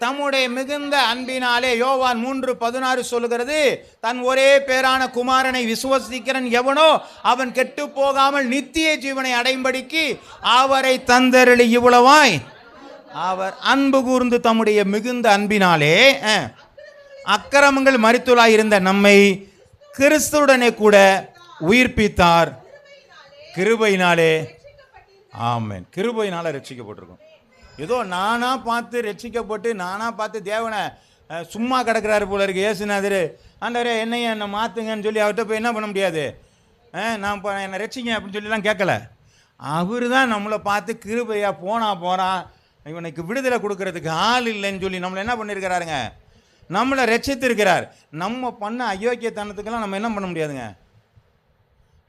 தம்முடைய மிகுந்த அன்பினாலே யோவான் 3:16 சொல்லுகிறது, தன் ஒரே பேரான குமாரனை விசுவாசிக்கிறன் எவனோ அவன் கெட்டு போகாமல் நித்திய ஜீவனை அடையும்படிக்கு அவரை தந்தருளி இவ்வளவாய் அவர் அன்பு கூர்ந்து தம்முடைய மிகுந்த அன்பினாலே அக்கிரமங்கள் மரித்துளாய் இருந்த நம்மை கிறிஸ்துவுடனே கூட உயிர்ப்பித்தார். கிருபையினாலே. ஆமென். கிருபையினால ரட்சிக்கப்பட்டிருக்கும். ஏதோ நானா பார்த்து ரட்சிக்கப்பட்டு நானா பார்த்து தேவனை சும்மா கிடக்கிறாரு போல இருக்கு இயேசுநாதர். ஆண்டவரே என்னை மாற்றுங்கன்னு சொல்லி அவர்கிட்ட போய் என்ன பண்ண முடியாது. நான் இப்போ என்னை ரட்சிங்க அப்படின்னு சொல்லிலாம் கேட்கல. அவர் தான் நம்மளை பார்த்து கிருபையாக போகிறான் இவனுக்கு விடுதலை கொடுக்கறதுக்கு ஆள் இல்லைன்னு சொல்லி நம்மளை என்ன பண்ணியிருக்கிறாருங்க, நம்மளை ரட்சித்திருக்கிறார். நம்ம பண்ண அயோக்கியத்தனத்துக்கெல்லாம் நம்ம என்ன பண்ண முடியாதுங்க,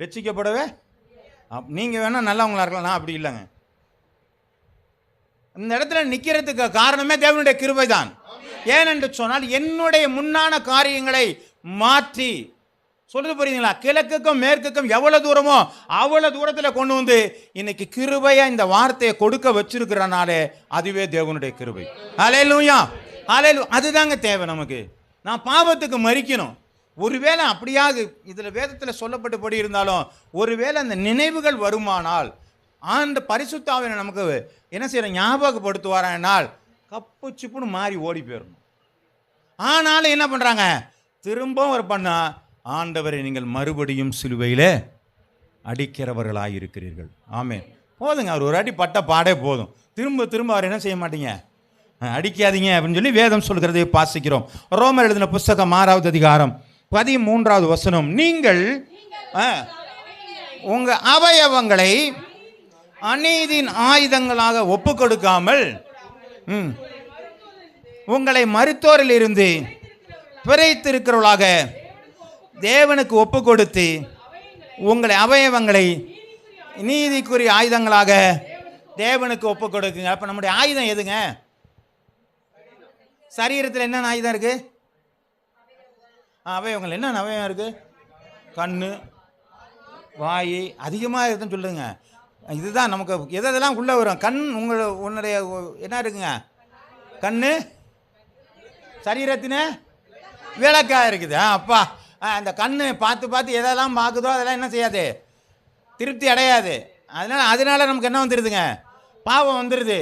ரட்சிக்கப்படவே. நீங்கள் வேணால் நல்லவங்களா இருக்கலாம், நான் அப்படி இல்லைங்க. இந்த இடத்துல நிற்கிறதுக்கு காரணமே தேவனுடைய கிருபை தான். ஏனென்று சொன்னால் என்னுடைய முன்னான காரியங்களை மாற்றி சொல்றது புரியுதுங்களா, கிழக்குக்கும் மேற்குக்கும் எவ்வளவு தூரமோ அவ்வளவு தூரத்தில் கொண்டு வந்து இன்னைக்கு கிருபையா இந்த வார்த்தையை கொடுக்க வச்சிருக்கிறனாலே அதுவே தேவனுடைய கிருபை. ஹல்லேலூயா, ஹல்லேலூயா. அதுதாங்க தேவை நமக்கு. நான் பாவத்துக்கு மரிக்கணும். ஒருவேளை அப்படியாக இதில் வேதத்தில் சொல்லப்பட்டபடி இருந்தாலும் ஒருவேளை அந்த நினைவுகள் வருமானால் ஆண்ட பரிசுத்த ஆவியானவர் நமக்கு என்ன செய்யற ஞாபகப்படுத்துவாரானால் கப்பு சிப்புன்னு மாறி ஓடி போயிடணும். ஆனாலும் என்ன பண்ணுறாங்க, திரும்பவும் ஒரு பண்ணா ஆண்டவரை நீங்கள் மறுபடியும் சிலுவையில் அடிக்கிறவர்களாக இருக்கிறீர்கள். ஆமென். போதுங்க, அவர் ஒரு அடி பட்ட பாடே போதும். திரும்ப திரும்ப அவர் என்ன செய்ய மாட்டீங்க, அடிக்காதீங்க அப்படின்னு சொல்லி வேதம் சொல்கிறதை வாசிக்கிறோம். ரோமர் எழுதின புஸ்தகம் 6வது அதிகாரம் 13வது வசனம், நீங்கள் உங்கள் அவயவங்களை அநீதியின் ஆயுதங்களாக ஒப்பு கொடுக்காமல் உங்களை மருத்துவரில் இருந்து பிழைத்திருக்கிறவர்களாக தேவனுக்கு ஒப்பு கொடுத்து உங்களை அவயவங்களை நீதிக்குரிய ஆயுதங்களாக தேவனுக்கு ஒப்பு கொடுக்குங்க. அப்போ நம்முடைய ஆயுதம் எதுங்க? சரீரத்தில் என்னென்ன ஆயுதம் இருக்கு? அவயவங்கள் என்னென்ன அவயவம் இருக்கு? கண்ணு, வாய் அதிகமாக இருக்குன்னு சொல்லுங்க. இதுதான் நமக்கு எதெல்லாம் உள்ளே வரும். கண் உன்னுடைய என்ன இருக்குங்க, கண்ணு சரீரத்தின விளக்காக இருக்குது. அப்பா அந்த கண்ணு பார்த்து பார்த்து எதெல்லாம் பார்க்குதோ அதெல்லாம் என்ன செய்யாது, திருப்தி அடையாது. அதனால நமக்கு என்ன வந்துடுதுங்க, பாவம் வந்துடுது.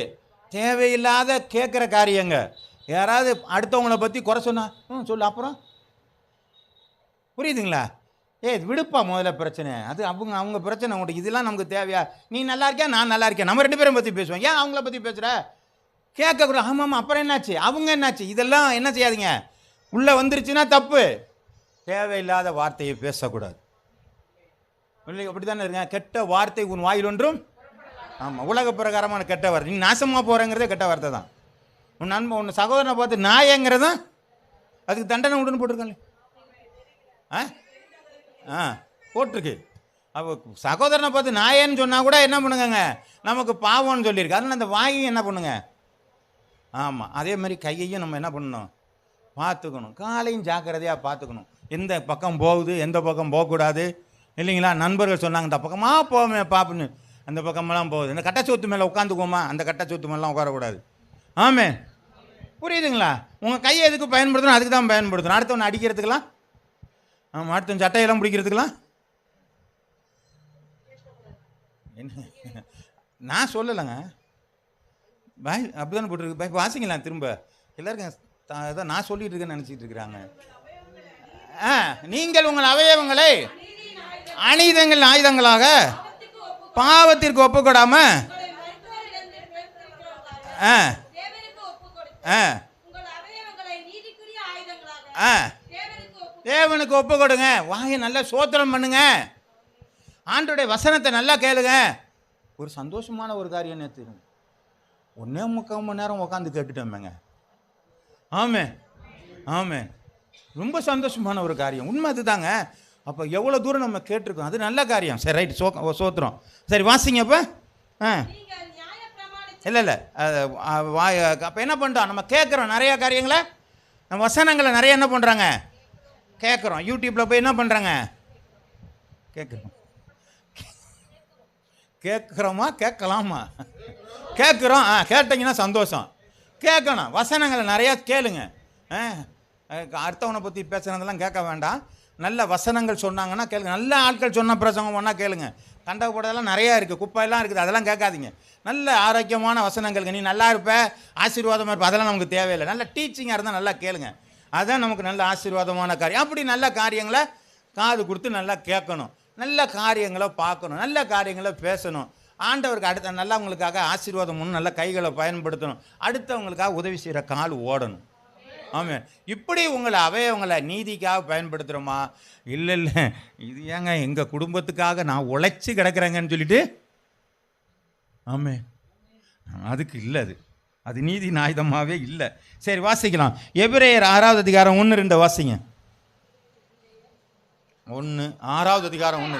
தேவையில்லாத கேட்குற காரியங்க. யாராவது அடுத்தவங்களை பற்றி குறை சொன்னா சொல்லு, அப்புறம் புரியுதுங்களா, விடுப்பா முதல்ல பிரச்சனை. அது அவங்க பிரச்சனை உங்கள்கிட்ட. இதெல்லாம் நமக்கு தேவையா? நீ நல்லா இருக்கியா, நான் நல்லா இருக்கேன், நம்ம 2 பேரும் பற்றி பேசுவோம். ஏன் அவங்கள பற்றி பேசுகிற? கேட்கக்கூடாது. ஆமாம், அப்புறம் என்னாச்சு, அவங்க என்னாச்சு, இதெல்லாம் என்ன செய்யாதீங்க. உள்ளே வந்துருச்சுன்னா தப்பு. தேவையில்லாத வார்த்தையை பேசக்கூடாது. அப்படி தானே இருங்க. கெட்ட வார்த்தை உன் வாயில் ஒன்றும். ஆமாம், உலக பிரகாரமான கெட்ட வார்த்தை. நீ நாசமாக போகிறங்கிறதே கெட்ட வார்த்தை தான். உன் நண்பன் உன் சகோதரனை பார்த்து நாயங்கிறதான் அதுக்கு தண்டனை உண்டுன்னு போட்டிருக்காங்க. போட்டிருக்கு. அப்போ சகோதரனை பார்த்து நாயன்னு சொன்னால் கூட என்ன பண்ணுங்க, நமக்கு பாவம்னு சொல்லியிருக்கு. அதனால் அந்த வாயையும் என்ன பண்ணுங்க. ஆமாம், அதே மாதிரி கையையும் நம்ம என்ன பண்ணணும், பார்த்துக்கணும். காலையும் ஜாக்கிரதையாக பார்த்துக்கணும். எந்த பக்கம் போகுது, எந்த பக்கம் போகக்கூடாது இல்லைங்களா. நண்பர்கள் சொன்னாங்க இந்த பக்கமாக போவோமே பாப்புன்னு, அந்த பக்கமெல்லாம் போகுது. இந்த கட்டச்சோத்து மேலே உட்காந்துக்குவோமா, அந்த கட்டச்சோத்து மேலாம் உட்காரக்கூடாது. ஆமே, புரியுதுங்களா. உங்கள் கையை எதுக்கு பயன்படுத்தணும், அதுக்கு தான் பயன்படுத்தணும். அடுத்தவனை அடிக்கிறதுக்கெல்லாம், ஆமாம், அடுத்தவன் சட்டையெல்லாம் பிடிக்கிறதுக்கெல்லாம் என்ன நான் சொல்லலைங்க. பாய் அப்படி தானே போட்டுருக்கு. பாய் வாசிங்களா திரும்ப. எல்லாருக்கும் இதான் நான் சொல்லிட்டு இருக்கேன்னு நினச்சிட்டு இருக்கிறாங்க. நீங்கள் உங்கள் அவயவங்களை அநீதங்கள் ஆயுதங்களாக பாவத்திற்கு ஒப்புக்கொடாம தேவனுக்கு ஒப்பு கொடுங்க. வாயை நல்லா சோத்திரம் பண்ணுங்க. ஆண்டோடைய வசனத்தை நல்லா கேளுங்க. ஒரு சந்தோஷமான ஒரு காரியம் நேற்று 1.25 மணி நேரம் உட்காந்து கேட்டுட்டோமேங்க. ஆமே ஆமே, ரொம்ப சந்தோஷமான ஒரு காரியம். உண்மை அதுதாங்க. அப்போ எவ்வளோ தூரம் நம்ம கேட்டிருக்கோம், அது நல்ல காரியம். சரி, ரைட், சோத்திரம். சரி, வாசிங்க. அப்போ இல்லை அப்போ என்ன பண்ணுறோம், நம்ம கேட்குறோம் நிறையா காரியங்களை. நம்ம வசனங்களை நிறைய என்ன பண்ணுறாங்க, கேட்குறோம். யூடியூப்பில் போய் என்ன பண்ணுறாங்க, கேட்குறோமா கேட்கலாமா, கேட்குறோம். கேட்டிங்கன்னா சந்தோஷம். கேட்கணும். வசனங்களை நிறையா கேளுங்க. அடுத்தவனை பற்றி பேசுனதெல்லாம் கேட்க வேண்டாம். நல்ல வசனங்கள் சொன்னாங்கன்னா கேளுங்க. நல்ல ஆட்கள் சொன்ன பிரசங்கம் பண்ணால் கேளுங்க. கண்டப்படதெல்லாம் நிறையா இருக்குது, குப்பையெல்லாம் இருக்குது, அதெல்லாம் கேட்காதீங்க. நல்ல ஆரோக்கியமான வசனங்கள், நீ நல்லா இருப்ப, ஆசீர்வாதமாக இருப்ப, அதெல்லாம் நமக்கு தேவையில்லை. நல்ல டீச்சிங்காக இருந்தால் நல்லா கேளுங்க. அதுதான் நமக்கு நல்ல ஆசீர்வாதமான காரியம். அப்படி நல்ல காரியங்களை காது கொடுத்து நல்லா கேட்கணும். நல்ல காரியங்களை பார்க்கணும், நல்ல காரியங்களை பேசணும். ஆண்டவருக்கு அடுத்த நல்லவங்களுக்காக ஆசீர்வாதம் ஒன்று நல்ல கைகளை பயன்படுத்தணும். அடுத்தவங்களுக்காக உதவி செய்கிற கால் ஓடணும். ஆமாம். இப்படி அவங்களை நீதிக்காக பயன்படுத்துகிறோமா? இல்லை இல்லை, இது ஏங்க எங்கள் குடும்பத்துக்காக நான் உழைச்சி கிடக்கிறேங்கன்னு சொல்லிட்டு, ஆமே, அதுக்கு இல்லை, அது நீதி நாயுதமாகவே இல்லை. சரி, வாசிக்கலாம். எபிரேயர் 6வது அதிகாரம் 1-2 வாசிங்க. 6வது அதிகாரம் 1.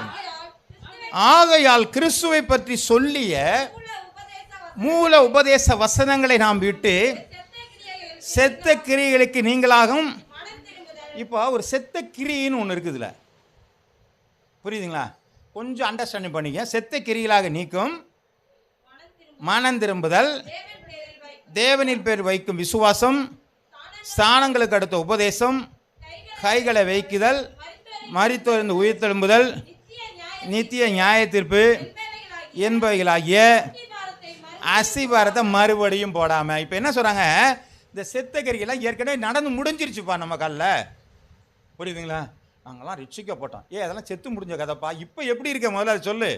ஆகையால் கிறிஸ்துவை பற்றி சொல்லிய மூல உபதேச வசனங்களை நாம் விட்டு செத்த கிரியைகளுக்கு நீங்களாகும். இப்போ ஒரு செத்த கிரின்னு ஒன்று இருக்குதுல்ல, புரியுதுங்களா? கொஞ்சம் அண்டர்ஸ்டாண்டிங் பண்ணிக்க. செத்த கிரிகளாக நீக்கும் மனம் திரும்புதல், தேவனில் பேர் வைக்கும் விசுவாசம், ஸ்தானங்களுக்கு அடுத்த உபதேசம், கைகளை வைக்குதல், மரித்தோரிலிருந்து உயிர் தெழும்புதல், நித்திய நியாய தீர்ப்பு என்பவைகளாகிய அஸ்திபாரத்தை மறுபடியும் போடாமல். இப்போ என்ன சொல்கிறாங்க? இந்த செத்த கறிகள்லாம் ஏற்கனவே நடந்து முடிஞ்சிருச்சுப்பா நம்ம காலில், புரியுதுங்களா? நாங்கள்லாம் ரிச்சிக்கப்பட்டோம். அதெல்லாம் செத்து முடிஞ்ச கதைப்பா. இப்போ எப்படி இருக்க முதல்ல அது சொல்லு.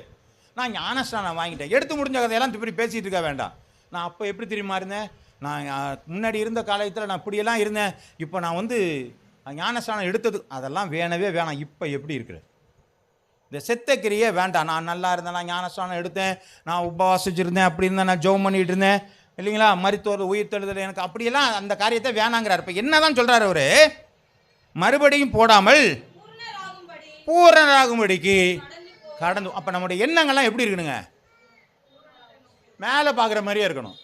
நான் ஞானஸ்நானம் வாங்கிட்டேன். எடுத்து முடிஞ்ச கதையெல்லாம் இப்படி பேசிகிட்டு இருக்க வேண்டாம். நான் அப்போ எப்படி தெரியுமா இருந்தேன்? நான் முன்னாடி இருந்த காலத்தில் நான் இப்படியெல்லாம் இருந்தேன். இப்போ நான் ஞானஸ்நானம் எடுத்தது அதெல்லாம் வேணவே வேணாம். இப்போ எப்படி இருக்கிற இந்த செத்தக்கிரியே வேண்டாம். நான் நல்லா இருந்தேன், நான் ஞானஸ்நானம் எடுத்தேன், நான் உபவாசிச்சிருந்தேன், அப்படி இருந்தேன், நான் ஜெபம் பண்ணிட்டு இருந்தேன், இல்லைங்களா? மரித்தோர் உயிர் தெழுதல், எனக்கு அப்படியெல்லாம் அந்த காரியத்தை வேணாங்கிறார். இப்போ என்ன தான் சொல்கிறார் அவர்? மறுபடியும் போடாமல் பூரணராகும்படிக்கு கடந்து. அப்போ நம்முடைய எண்ணங்கள்லாம் எப்படி இருக்கணுங்க? மேலே பார்க்குற மாதிரியே இருக்கணும்.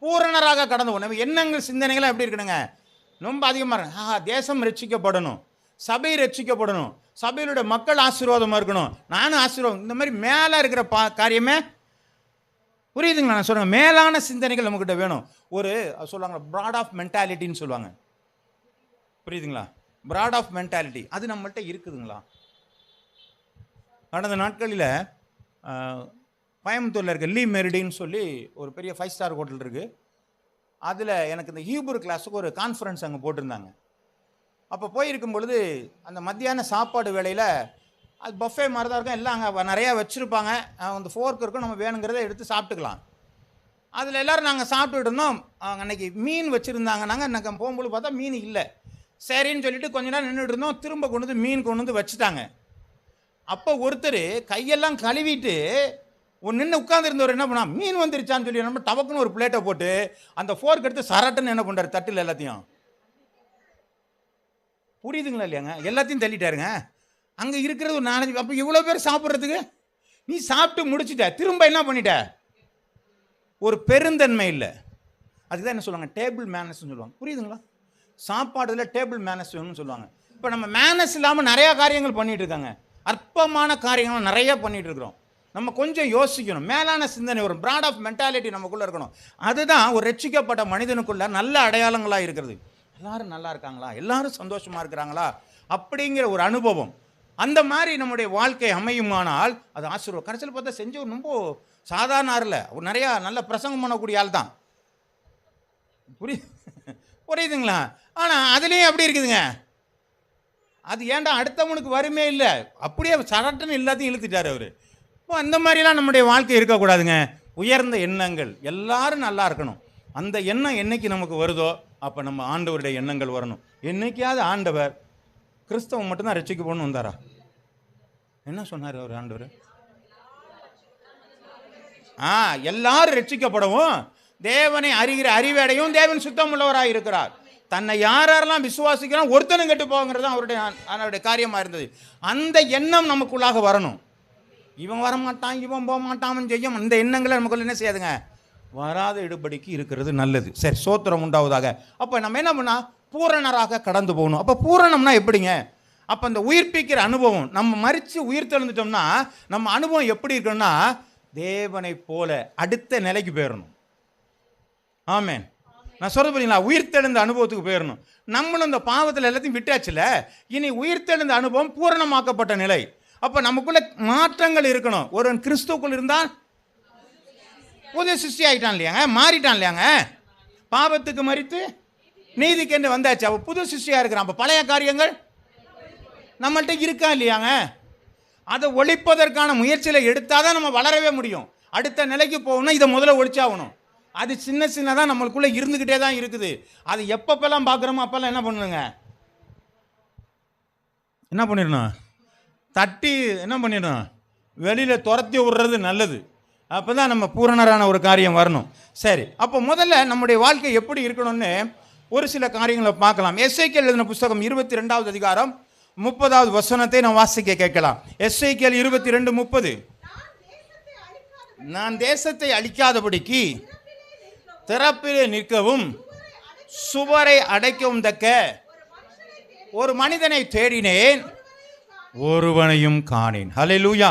பூரணராக கடந்து போகணும். நம்ம எண்ணங்கள் சிந்தனைகள்லாம் எப்படி இருக்கணுங்க? ரொம்ப அதிகமாக இருக்கணும். தேசம் ரட்சிக்கப்படணும், சபை ரட்சிக்கப்படணும், சபையிலுடைய மக்கள் ஆசீர்வாதமாக இருக்கணும், நானும் ஆசீர்வாதம். இந்த மாதிரி மேலே இருக்கிற காரியமே, புரியுதுங்களா நான் சொல்கிறேன்? மேலான சிந்தனைகள் நம்மக்கிட்ட வேணும். ஒரு சொல்லுவாங்க ப்ராட் ஆஃப் மென்டாலிட்டின்னு சொல்லுவாங்க, புரியுதுங்களா? ப்ராட் ஆஃப் மென்டாலிட்டி அது நம்மள்கிட்ட இருக்குதுங்களா? கடந்த நாட்களில் கோயம்புத்தூரில் இருக்க லீ மெரிடின்னு சொல்லி ஒரு பெரிய 5 ஸ்டார் ஹோட்டல் இருக்குது. அதில் எனக்கு இந்த ஹீப்ரு கிளாஸுக்கு ஒரு கான்ஃபரன்ஸ் அங்கே போட்டிருந்தாங்க. அப்போ போயிருக்கும் பொழுது அந்த மத்தியான சாப்பாடு வேளையில் அது பஃபே மாதிரி தான் இருக்கும். எல்லாம் அங்கே நிறையா வச்சுருப்பாங்க. அந்த ஃபோர்க் இருக்கும், நம்ம வேணுங்கிறத எடுத்து சாப்பிட்டுக்கலாம். அதில் எல்லோரும் நாங்கள் சாப்பிட்டுட்டு இருந்தோம். அன்றைக்கி மீன் வச்சுருந்தாங்க. நாங்கள் எனக்கு போகும்போது பார்த்தா மீன் இல்லை. சரின்னு சொல்லிட்டு கொஞ்ச நேரம் நின்றுட்டு இருந்தோம். திரும்ப மீன் கொண்டு வந்து வச்சுட்டாங்க. அப்போ ஒருத்தர் கையெல்லாம் கழுவிட்டு நின்று உட்காந்துருந்தவர் என்ன பண்ணா, மீன் வந்துருச்சான்னு சொல்லி நம்ம டபக்குன்னு ஒரு பிளேட்டை போட்டு அந்த ஃபோர்க் எடுத்து சரட்டுன்னு என்ன பண்ணுறாரு, தட்டில் எல்லாத்தையும், புரியுதுங்களா இல்லையாங்க, எல்லாத்தையும் தள்ளிட்டாருங்க. அங்கே இருக்கிறது ஒரு 4-5. அப்போ இவ்வளோ பேர் சாப்பிட்றதுக்கு நீ சாப்பிட்டு முடிச்சுட்ட, திரும்ப என்ன பண்ணிட்ட? ஒரு பெருந்தன்மை இல்லை. அதுதான் என்ன சொல்லுவாங்க, டேபிள் மேனஸ்ன்னு சொல்லுவாங்க. புரியுதுங்களா? சாப்பாடுல டேபிள் மேனஸ் வேணும்னு சொல்லுவாங்க. இப்போ நம்ம மேனஸ் இல்லாமல் நிறையா காரியங்கள் பண்ணிகிட்டு இருக்காங்க. அற்பமான காரியங்கள் நிறையா பண்ணிகிட்டு இருக்கிறோம். நம்ம கொஞ்சம் யோசிக்கணும். மேலான சிந்தனை, ஒரு ப்ராட் ஆஃப் மென்டாலிட்டி நமக்குள்ளே இருக்கணும். அதுதான் ஒரு ரட்சிக்கப்பட்ட மனிதனுக்குள்ள நல்ல அடையாளங்களாக இருக்கிறது. எல்லாரும் நல்லா இருக்காங்களா, எல்லாரும் சந்தோஷமாக இருக்கிறாங்களா அப்படிங்கிற ஒரு அனுபவம். அந்த மாதிரி நம்முடைய வாழ்க்கை அமையுமானால் அது ஆசீர்வாதம். கடைசியில் பார்த்தா செஞ்சு ரொம்ப சாதாரண ஆறில் ஒரு நிறையா நல்ல பிரசங்கம் பண்ணக்கூடிய ஆள் தான். புரியுதுங்களா? ஆனால் அதுலேயும் எப்படி இருக்குதுங்க, அது ஏன்டா அடுத்தவனுக்கு வறுமை இல்லை, அப்படியே சரட்டுன்னு எல்லாத்தையும் இழுத்துட்டார் அவர். இப்போ அந்த மாதிரிலாம் நம்முடைய வாழ்க்கை இருக்கக்கூடாதுங்க. உயர்ந்த எண்ணங்கள், எல்லாரும் நல்லா இருக்கணும். அந்த எண்ணம் என்னைக்கு நமக்கு வருதோ அப்போ நம்ம ஆண்டவருடைய எண்ணங்கள் வரணும். என்னைக்காவது ஆண்டவர் கிறிஸ்தவம் மட்டும்தான் ரட்சிக்கப்படணும் வந்தாரா? என்ன சொன்னார் அவர் ஆண்டவர்? எல்லாரும் ரட்சிக்கப்படவும் தேவனை அறிகிற அறிவேடையும் தேவன் சுத்தம் உள்ளவராக இருக்கிறார். தன்னை யாரெல்லாம் விசுவாசிக்கிறான் ஒருத்தனும் கெட்டு போங்கிறது தான் அவருடைய காரியமாக இருந்தது. அந்த எண்ணம் நமக்குள்ளாக வரணும். இவன் வரமாட்டான், இவன் போக மாட்டான் செய்யும், அந்த எண்ணங்களை நமக்குள்ள என்ன செய்யாதுங்க, வராத இடுபடிக்கு இருக்கிறது நல்லது. சரி, சோத்திரம் உண்டாவதாக. அப்போ நம்ம என்ன பண்ணால் பூரணராக கடந்து போகணும். அப்போ பூரணம்னா எப்படிங்க? அப்போ அந்த உயிர்ப்பிக்கிற அனுபவம், நம்ம மரித்து உயிர் தெழுந்துட்டோம்னா நம்ம அனுபவம் எப்படி இருக்கணும்னா தேவனை போல அடுத்த நிலைக்கு போயிடணும். ஆமென். நான் சொல்றது புரியுங்களா? உயிர்த்தெழுந்த அனுபவத்துக்கு போயிடணும். நம்மளும் இந்த பாவத்தில் எல்லாத்தையும் விட்டாச்சுல, இனி உயிர்த்தெழுந்த அனுபவம் பூரணமாக்கப்பட்ட நிலை. அப்போ நமக்குள்ள மாற்றங்கள் இருக்கணும். ஒருவன் கிறிஸ்துவுக்குள் இருந்தால் புது சிருஷ்டி ஆகிட்டான் இல்லையாங்க, மாறிட்டான் இல்லையாங்க. பாவத்துக்கு மரித்து நீதிக்கென்று வந்தாச்சு, அவள் புது சிருஷ்டியாக இருக்கிறான். அப்போ பழைய காரியங்கள் நம்மள்கிட்ட இருக்கா இல்லையாங்க? அதை ஒழிப்பதற்கான முயற்சியில் எடுத்தால் தான் நம்ம வளரவே முடியும். அடுத்த நிலைக்கு போகணும்னா இதை முதல்ல ஒழிச்சாகணும். அது சின்ன சின்னதாக நம்மளுக்குள்ளே இருந்துக்கிட்டே தான் இருக்குது. அது எப்பப்பெல்லாம் பார்க்குறோமோ அப்போல்லாம் என்ன பண்ணணுங்க, என்ன பண்ணிடணும், தட்டி என்ன பண்ணிடணும், வெளியில் துரத்தி விடுறது நல்லது. அப்போ தான் நம்ம பூரணரான ஒரு காரியம் வரணும். சரி, அப்போ முதல்ல நம்முடைய வாழ்க்கை எப்படி இருக்கணும்னு ஒரு சில காரியங்களை பார்க்கலாம். எஸ்ஐகேல் எழுதின புஸ்தகம் 22வது அதிகாரம் 30வது வசனத்தை நான் வாசிக்க கேட்கலாம். எஸ்ஐகேல் 22:30. நான் தேசத்தை அழிக்காதபடிக்கு திறப்பிலே நிற்கவும் சுவரை அடைக்கவும் தக்க ஒரு மனிதனை தேடினேன், ஒருவனையும் காணேன். ஹல்லேலூயா.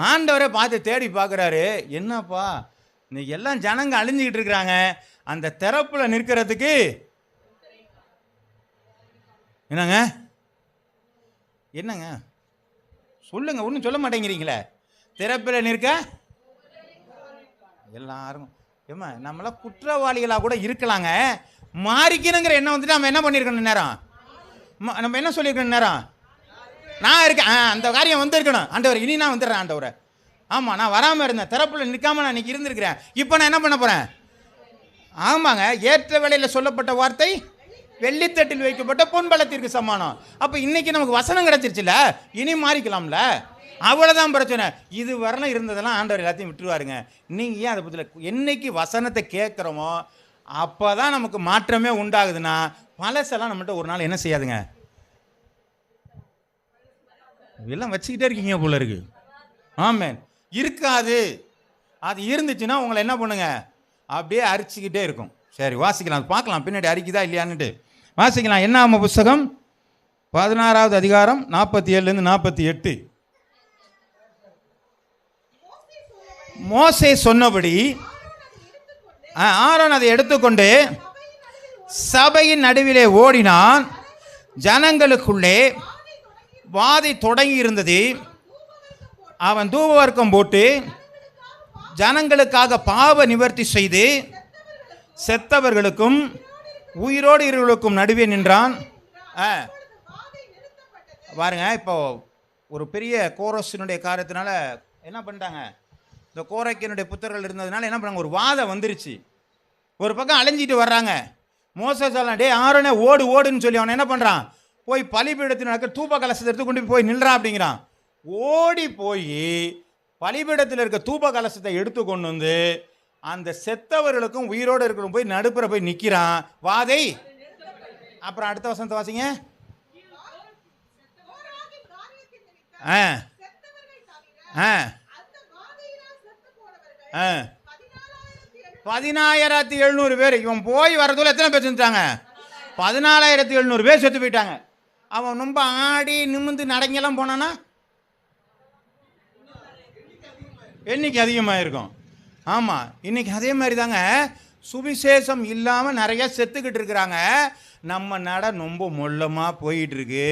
ஆண்டவரை பார்த்து தேடி பார்க்குறாரு. என்னப்பா இன்னைக்கு எல்லாம் ஜனங்க அழிஞ்சிக்கிட்டு இருக்கிறாங்க, அந்த திறப்பில் நிற்கிறதுக்கு என்னங்க என்னங்க சொல்லுங்க, ஒன்றும் சொல்ல மாட்டேங்கிறீங்களே. திறப்பில் நிற்க எல்லாரும் ஏமா நம்மளாம் குற்றவாளிகளாக கூட இருக்கலாங்க, மாறிக்கணுங்கிற எண்ணம் வந்துட்டு நம்ம என்ன பண்ணியிருக்கணும் நேரம், நம்ம என்ன சொல்லியிருக்கணும் நேரம், நான் இருக்கேன், அந்த காரியம் வந்திருக்கணும். ஆண்டவர் இனி நான் வந்துடுறேன் ஆண்டவரை. ஆமாம், நான் வராமல் இருந்தேன், திறப்பில் நிற்காமல் நான் இன்னைக்கு இருந்திருக்கிறேன், இப்போ நான் என்ன பண்ண போகிறேன். ஆமாங்க, ஏற்ற வேளையில் சொல்லப்பட்ட வார்த்தை வெள்ளித்தட்டில் வைக்கப்பட்ட பொன்பலத்திற்கு சமானம். அப்போ இன்னைக்கு நமக்கு வசனம் கிடச்சிருச்சுல, இனி மாறிக்கலாம்ல, அவ்வளோதான் பிரச்சனை. இது வரலாம் இருந்ததெல்லாம் ஆண்டவர் எல்லாத்தையும் விட்டுருவாருங்க. நீங்கள் ஏன் அதை பற்றி என்னைக்கு வசனத்தை கேட்குறோமோ அப்போ தான் நமக்கு மாற்றமே உண்டாகுதுன்னா, பழசெல்லாம் நம்மகிட்ட ஒரு நாள் என்ன செய்யாதுங்க, எல்லாம் வச்சுக்கிட்டே இருக்கீங்க போல இருக்கு. ஆமென். இருக்காது. அது இருந்துச்சுன்னா உங்களை என்ன பண்ணுங்க, அப்படியே அரிச்சிக்கிட்டே இருக்கும். சரி, வாசிக்கலாம், பார்க்கலாம் பின்னாடி அரிக்குதா இல்லையான்னுட்டு வாசிக்கலாம். என்னாகம புஸ்தகம் 16வது அதிகாரம் 47லேருந்து 48. மோசே சொன்னபடி ஆரோன் அதை எடுத்துக்கொண்டு சபையின் நடுவிலே ஓடினான். ஜனங்களுக்குள்ளே வாதை தொடங்கி இருந்தது. அவன் தூபவர்க்கம் போட்டு ஜனங்களுக்காக பாவ நிவர்த்தி செய்து செத்தவர்களுக்கும் உயிரோடு இருவர்களுக்கும் நடுவே நின்றான். பாருங்க, இப்போ ஒரு பெரிய கோரஸினுடைய காரியத்தினால என்ன பண்ணிட்டாங்க, இந்த கோரைக்கினுடைய புத்தர்கள் இருந்ததுனால என்ன பண்ணாங்க, ஒரு வாதம் வந்துருச்சு. ஒரு பக்கம் அலைஞ்சிட்டு வர்றாங்க. மோசே சொல்லலாம், டே ஆரோனே ஓடு ஓடுன்னு சொல்லி அவனை என்ன பண்ணுறான், போய் பலிபீடத்தில் நடக்க தூப கலசத்தை எடுத்து கொண்டு போய் நில்றான் அப்படிங்கிறான். ஓடி போய் பலிபீடத்தில் இருக்க தூப கலசத்தை எடுத்து கொண்டு வந்து அந்த செத்தவர்களுக்கும் உயிரோடு இருக்கிறவங்க போய் நடுப்புற போய் நிற்கிறான். வாதை. அப்புறம் அடுத்த வசனத்தை வாசிங்க. 14,700 பேர். இவன் போய் வரதுல எத்தனை பேர் செஞ்சுட்டாங்க, 14,700 பேர் செத்து போயிட்டாங்க. அவன் ரொம்ப ஆடி நிமிந்து நடங்கெல்லாம் போனானா எண்ணிக்கை அதிகமாக இருக்கும். ஆமாம், இன்னைக்கு அதே மாதிரி தாங்க, சுவிசேஷம் இல்லாமல் நிறைய செத்துக்கிட்டு இருக்கிறாங்க. நம்ம நட ரொம்ப மொல்லமாக போயிட்டு இருக்கு.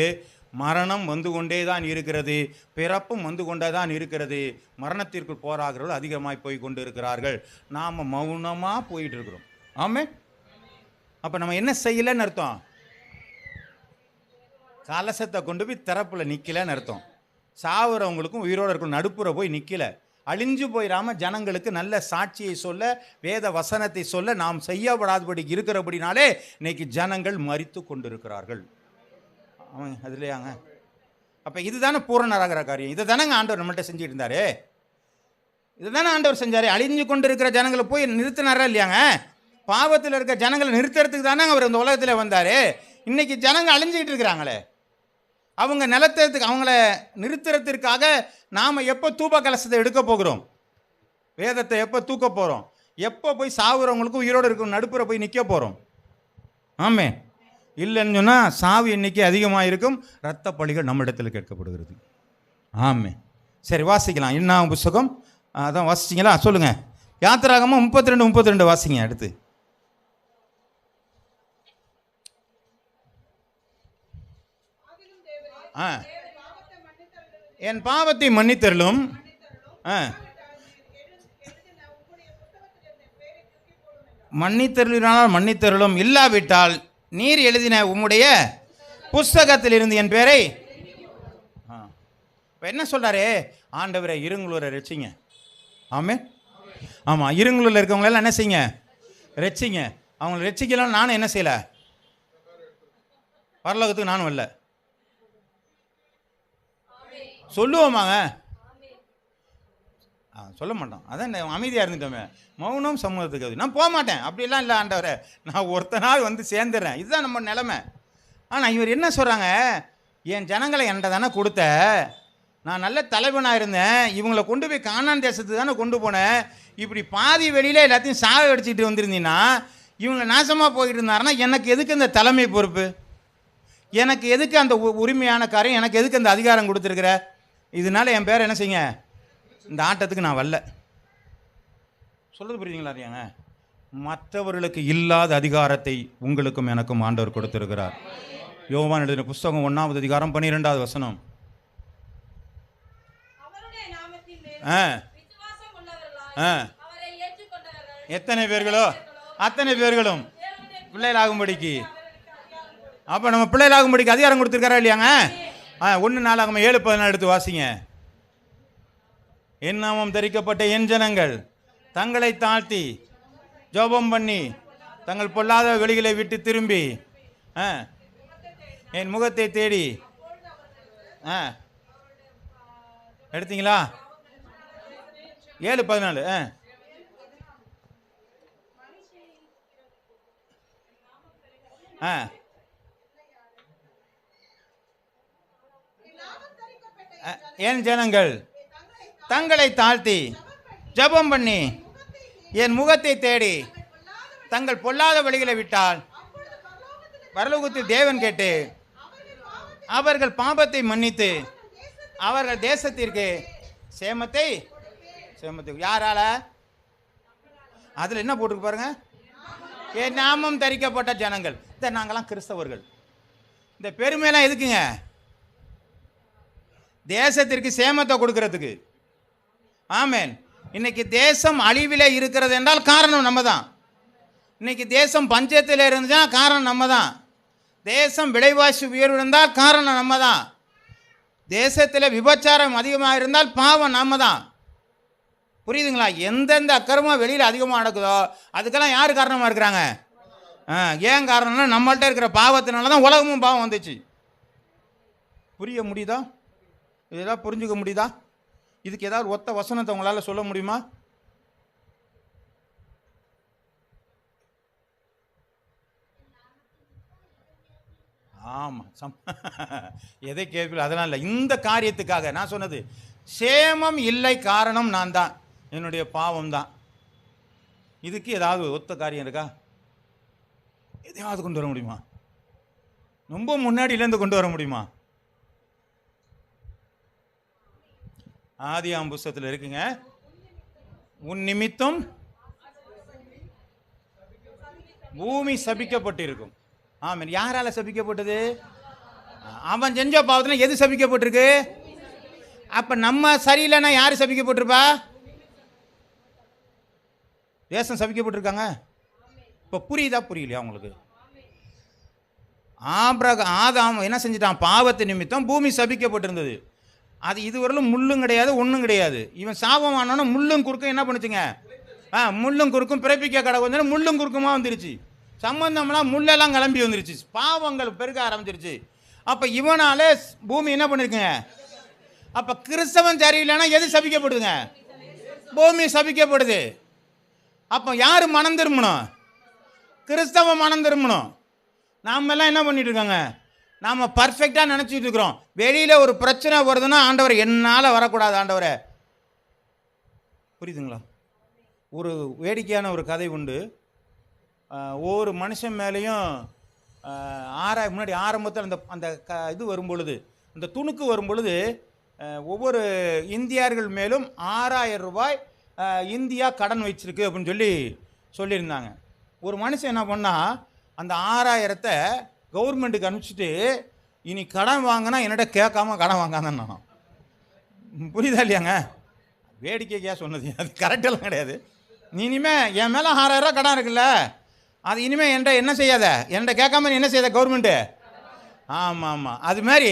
மரணம் வந்து கொண்டே தான் இருக்கிறது, பிறப்பும் வந்து கொண்டே தான் இருக்கிறது. மரணத்திற்குள் போராகிறவர்கள் அதிகமாய் போய் கொண்டு இருக்கிறார்கள். நாம் மௌனமாக போயிட்டு இருக்கிறோம். ஆமே, அப்போ நம்ம என்ன செய்யலைன்னு அர்த்தம், கலசத்தை கொண்டு போய் திறப்பில் நிற்கலன்னு அர்த்தம். சாவுறவங்களுக்கும் உயிரோடு இருக்கும் நடுப்புற போய் நிற்கல. அழிஞ்சு போயிடாம ஜனங்களுக்கு நல்ல சாட்சியை சொல்ல, வேத வசனத்தை சொல்ல நாம் செய்யப்படாதபடி இருக்கிறபடினாலே இன்னைக்கு ஜனங்கள் மரித்து கொண்டிருக்கிறார்கள். அவன் அதுலையாங்க. அப்போ இதுதானே பூரணராகிற காரியம். இதை தானேங்க ஆண்டவர் நம்மள்கிட்ட செஞ்சுட்டு இருந்தாரு. இதை தானே ஆண்டவர் செஞ்சார். அழிஞ்சு கொண்டு இருக்கிற ஜனங்களை போய் நிறுத்தினாரா இல்லையாங்க. பாவத்தில் இருக்க ஜனங்களை நிறுத்துறதுக்கு தானே அவர் இந்த உலகத்தில் வந்தார். இன்னைக்கு ஜனங்கள் அழிஞ்சிக்கிட்டு இருக்கிறாங்களே, அவங்க நிலத்துறதுக்கு அவங்கள நிறுத்துறதுக்காக நாம் எப்போ தூப கலசத்தை எடுக்க போகிறோம், வேதத்தை எப்போ தூக்க போகிறோம், எப்போ போய் சாவுறவங்களுக்கும் உயிரோடு இருக்கும் நடுப்புற போய் நிற்க போகிறோம். ஆமே, இல்லைன்னு சொன்னால் சாவு எண்ணிக்கை அதிகமாக இருக்கும், இரத்த பலிகள் நம்ம இடத்துல கேட்கப்படுகிறது. ஆமே, சரி வாசிக்கலாம். என்ன புஸ்தகம் அதான் வாசிச்சிங்களா, சொல்லுங்கள். யாத்திராகமம் 32:32 வாசிங்க. அடுத்து ஆ, என் பாவத்தை மன்னித்தருளும். ஆ, மன்னித்தருளினால் மன்னித்தருளும், இல்லாவிட்டால் நீர் எழுதின உம்முடைய புஸ்தகத்தில் இருந்து என் பேரை. இப்போ என்ன சொல்கிறாரு? ஆண்டவரை இருங்குளூரை ரட்சிங்க. ஆமென். ஆமாம், இருங்குளூரில் இருக்கவங்களெல்லாம் என்ன செய்யுங்க? ரட்சிங்க. அவங்களை ரட்சிக்கலாம். நானும் என்ன செய்யலை? பரலோகத்துக்கு நானும் வரல. சொல்லுவோமாங்க? சொல்ல மாட்டோம். அதான் அமைதியாக இருந்துட்டோமே. மௌனம் சமூகத்துக்கு அது. நான் போக மாட்டேன் அப்படிலாம் இல்லை ஆண்டவரை, நான் ஒருத்த நாள் வந்து சேர்ந்துடுறேன். இதுதான் நம்ம நிலைமை. ஆனால் இவர் என்ன சொல்கிறாங்க? என் ஜனங்களை என்கிட்ட தானே கொடுத்த, நான் நல்ல தலைவனாக இருந்தேன், இவங்களை கொண்டு போய் கானான் தேசத்துக்கு தானே கொண்டு போனேன். இப்படி பாதி வெளியில் எல்லாத்தையும் சாக அடிச்சுட்டு வந்திருந்தீங்கன்னா, இவங்க நாசமாக போயிட்டு இருந்தாருன்னா எனக்கு எதுக்கு இந்த தலைமை பொறுப்பு? எனக்கு எதுக்கு அந்த உரிமையான காரியம்? எனக்கு எதுக்கு அந்த அதிகாரம் கொடுத்துருக்குற? இதனால என் பேர் என்ன செய்யுங்க? இந்த ஆட்டத்துக்கு நான் வரல. சொல்கிறது புரியுதுங்களா? அறியாங்க, மற்றவர்களுக்கு இல்லாத அதிகாரத்தை உங்களுக்கும் எனக்கும் ஆண்டவர் கொடுத்திருக்கிறார். யோவான் எழுதின புஸ்தகம் 1ஆவது அதிகாரம் 12ஆவது வசனம். எத்தனை பேர்களோ அத்தனை பேர்களும் பிள்ளைகளாகும்படிக்கு. அப்போ நம்ம பிள்ளைகளாகும்படிக்கு அதிகாரம் கொடுத்துருக்காரா இல்லையாங்க? 1 7:14 எடுத்து வாசிங்க. என் நாமம் தரிக்கப்பட்ட என் ஜனங்கள் தங்களை தாழ்த்தி ஜெபம் பண்ணி தங்கள் பொல்லாத வெளிகளை விட்டு திரும்பி என் முகத்தை தேடி. எடுத்தீங்களா? 7:14. என் ஜனங்கள் தங்களை தாழ்த்தி ஜெபம் பண்ணி என் முகத்தை தேடி தங்கள் பொல்லாத வழிகளை விட்டால் பரலோகத்தில் தேவன் கேட்டு அவர்கள் பாபத்தை மன்னித்து அவர்கள் தேசத்திற்கு சேமத்தை. யாரால? அதில் என்ன போட்டிருக்கு பாருங்க? என் நாமம் தரிக்கப்பட்ட ஜனங்கள். இந்த நாங்களாம் கிறிஸ்தவர்கள். இந்த பெருமையெல்லாம் எதுக்குங்க? தேசத்திற்கு சேமத்தை கொடுக்கறதுக்கு. ஆமென். இன்னைக்கு தேசம் அழிவிலே இருக்கிறது என்றால் காரணம் நம்ம தான். இன்னைக்கு தேசம் பஞ்சத்தில் இருந்துச்சுன்னா காரணம் நம்ம தான். தேசம் விலைவாசி உயர்வு இருந்தால் காரணம் நம்ம தான். தேசத்தில் விபச்சாரம் அதிகமாக இருந்தால் பாவம் நம்ம தான். புரியுதுங்களா? எந்தெந்த அக்கிரமம் வெளியில் அதிகமாக நடக்குதோ அதுக்கெல்லாம் யார் காரணமாக இருக்கிறாங்க? ஏன் காரணம்னா நம்மள்கிட்ட இருக்கிற பாவத்தினால தான் உலகமும் பாவம் வந்துச்சு. புரிய முடியுதா? இதெல்லாம் புரிஞ்சுக்க முடியுதா? இதுக்கு ஏதாவது ஒத்த வசனத்தை உங்களால் சொல்ல முடியுமா? ஆமாம், எதை கேட்கல. அதெல்லாம் இல்லை. இந்த காரியத்துக்காக நான் சொன்னது, சேமம் இல்லை காரணம் நான் தான், என்னுடைய பாவம் தான். இதுக்கு ஏதாவது ஒத்த காரியம் இருக்கா? எதையாவது கொண்டு வர முடியுமா? ரொம்ப முன்னாடியிலேருந்து கொண்டு வர முடியுமா? ஆதியாம் புஸ்தகத்தில் இருக்குங்க. உன் நிமித்தம் பூமி சபிக்கப்பட்டிருக்கும். ஆமாம். யாரால சபிக்கப்பட்டது? அவன் செஞ்ச பாவத்தில் எது சபிக்கப்பட்டிருக்கு? அப்ப நம்ம சரியில்லைன்னா யாரு சபிக்கப்பட்டிருப்பா? தேசம் சபிக்கப்பட்டிருக்காங்க. இப்போ புரியுதா புரியலையா உங்களுக்கு? ஆதாம் என்ன செஞ்சிட்டான்? பாவத்து நிமித்தம் பூமி சபிக்கப்பட்டிருந்தது. அது இதுவரையிலும் முள்ளும் கிடையாது, ஒன்றும் கிடையாது. இவன் சாபம் ஆனோன்னா முள்ளும் குறுக்கும் என்ன பண்ணுச்சுங்க? முள்ளும் குறுக்கும் பிறப்பிக்க கடை வந்து முள்ளும் குறுக்குமா வந்துருச்சு. சம்பந்தம்லாம் முள்ளெல்லாம் கிளம்பி வந்துருச்சு. பாவங்கள் பெருக ஆரம்பிச்சிருச்சு. அப்போ இவனால பூமி என்ன பண்ணிருக்குங்க? அப்போ கிறிஸ்தவன் சரியில்லைன்னா எது சபிக்கப்படுதுங்க? பூமி சபிக்கப்படுது. அப்போ யார் மனம் திரும்பணும்? கிறிஸ்தவன் மனம் திரும்பணும். நாம எல்லாம் என்ன பண்ணிட்டு இருக்காங்க? நாம் பர்ஃபெக்டாக நினச்சிட்டு இருக்கிறோம். வெளியில் ஒரு பிரச்சனை வருதுன்னா ஆண்டவர் என்னால் வரக்கூடாது ஆண்டவரை. புரியுதுங்களா? ஒரு வேடிக்கையான ஒரு கதை உண்டு. ஒவ்வொரு மனுஷன் மேலேயும் முன்னாடி ஆரம்பத்தில் அந்த இது வரும்பொழுது, அந்த துணுக்கு வரும்பொழுது ஒவ்வொரு இந்தியர்கள் மேலும் 6000 ரூபாய் இந்தியா கடன் வச்சிருக்கு அப்படின்னு சொல்லியிருந்தாங்க. ஒரு மனுஷன் என்ன பண்ணால் அந்த 6000த்தை கவர்மெண்ட்டுக்கு அனுப்பிச்சிட்டு இனி கடன் வாங்கினா என்னிட்ட கேட்காம கடன் வாங்காதான் நான். புரியுதா இல்லையாங்க? வேடிக்கைக்கே சொன்னது, அது கரெக்டெல்லாம் கிடையாது. நீ இனிமேல் என் மேலே 6000 கடன் இருக்குல்ல, அது இனிமேல் என்கிட்ட என்ன செய்யாத, என்கிட்ட கேட்காம நீ என்ன செய்யாத கவர்மெண்ட்டு. ஆமாம் ஆமாம். அது மாதிரி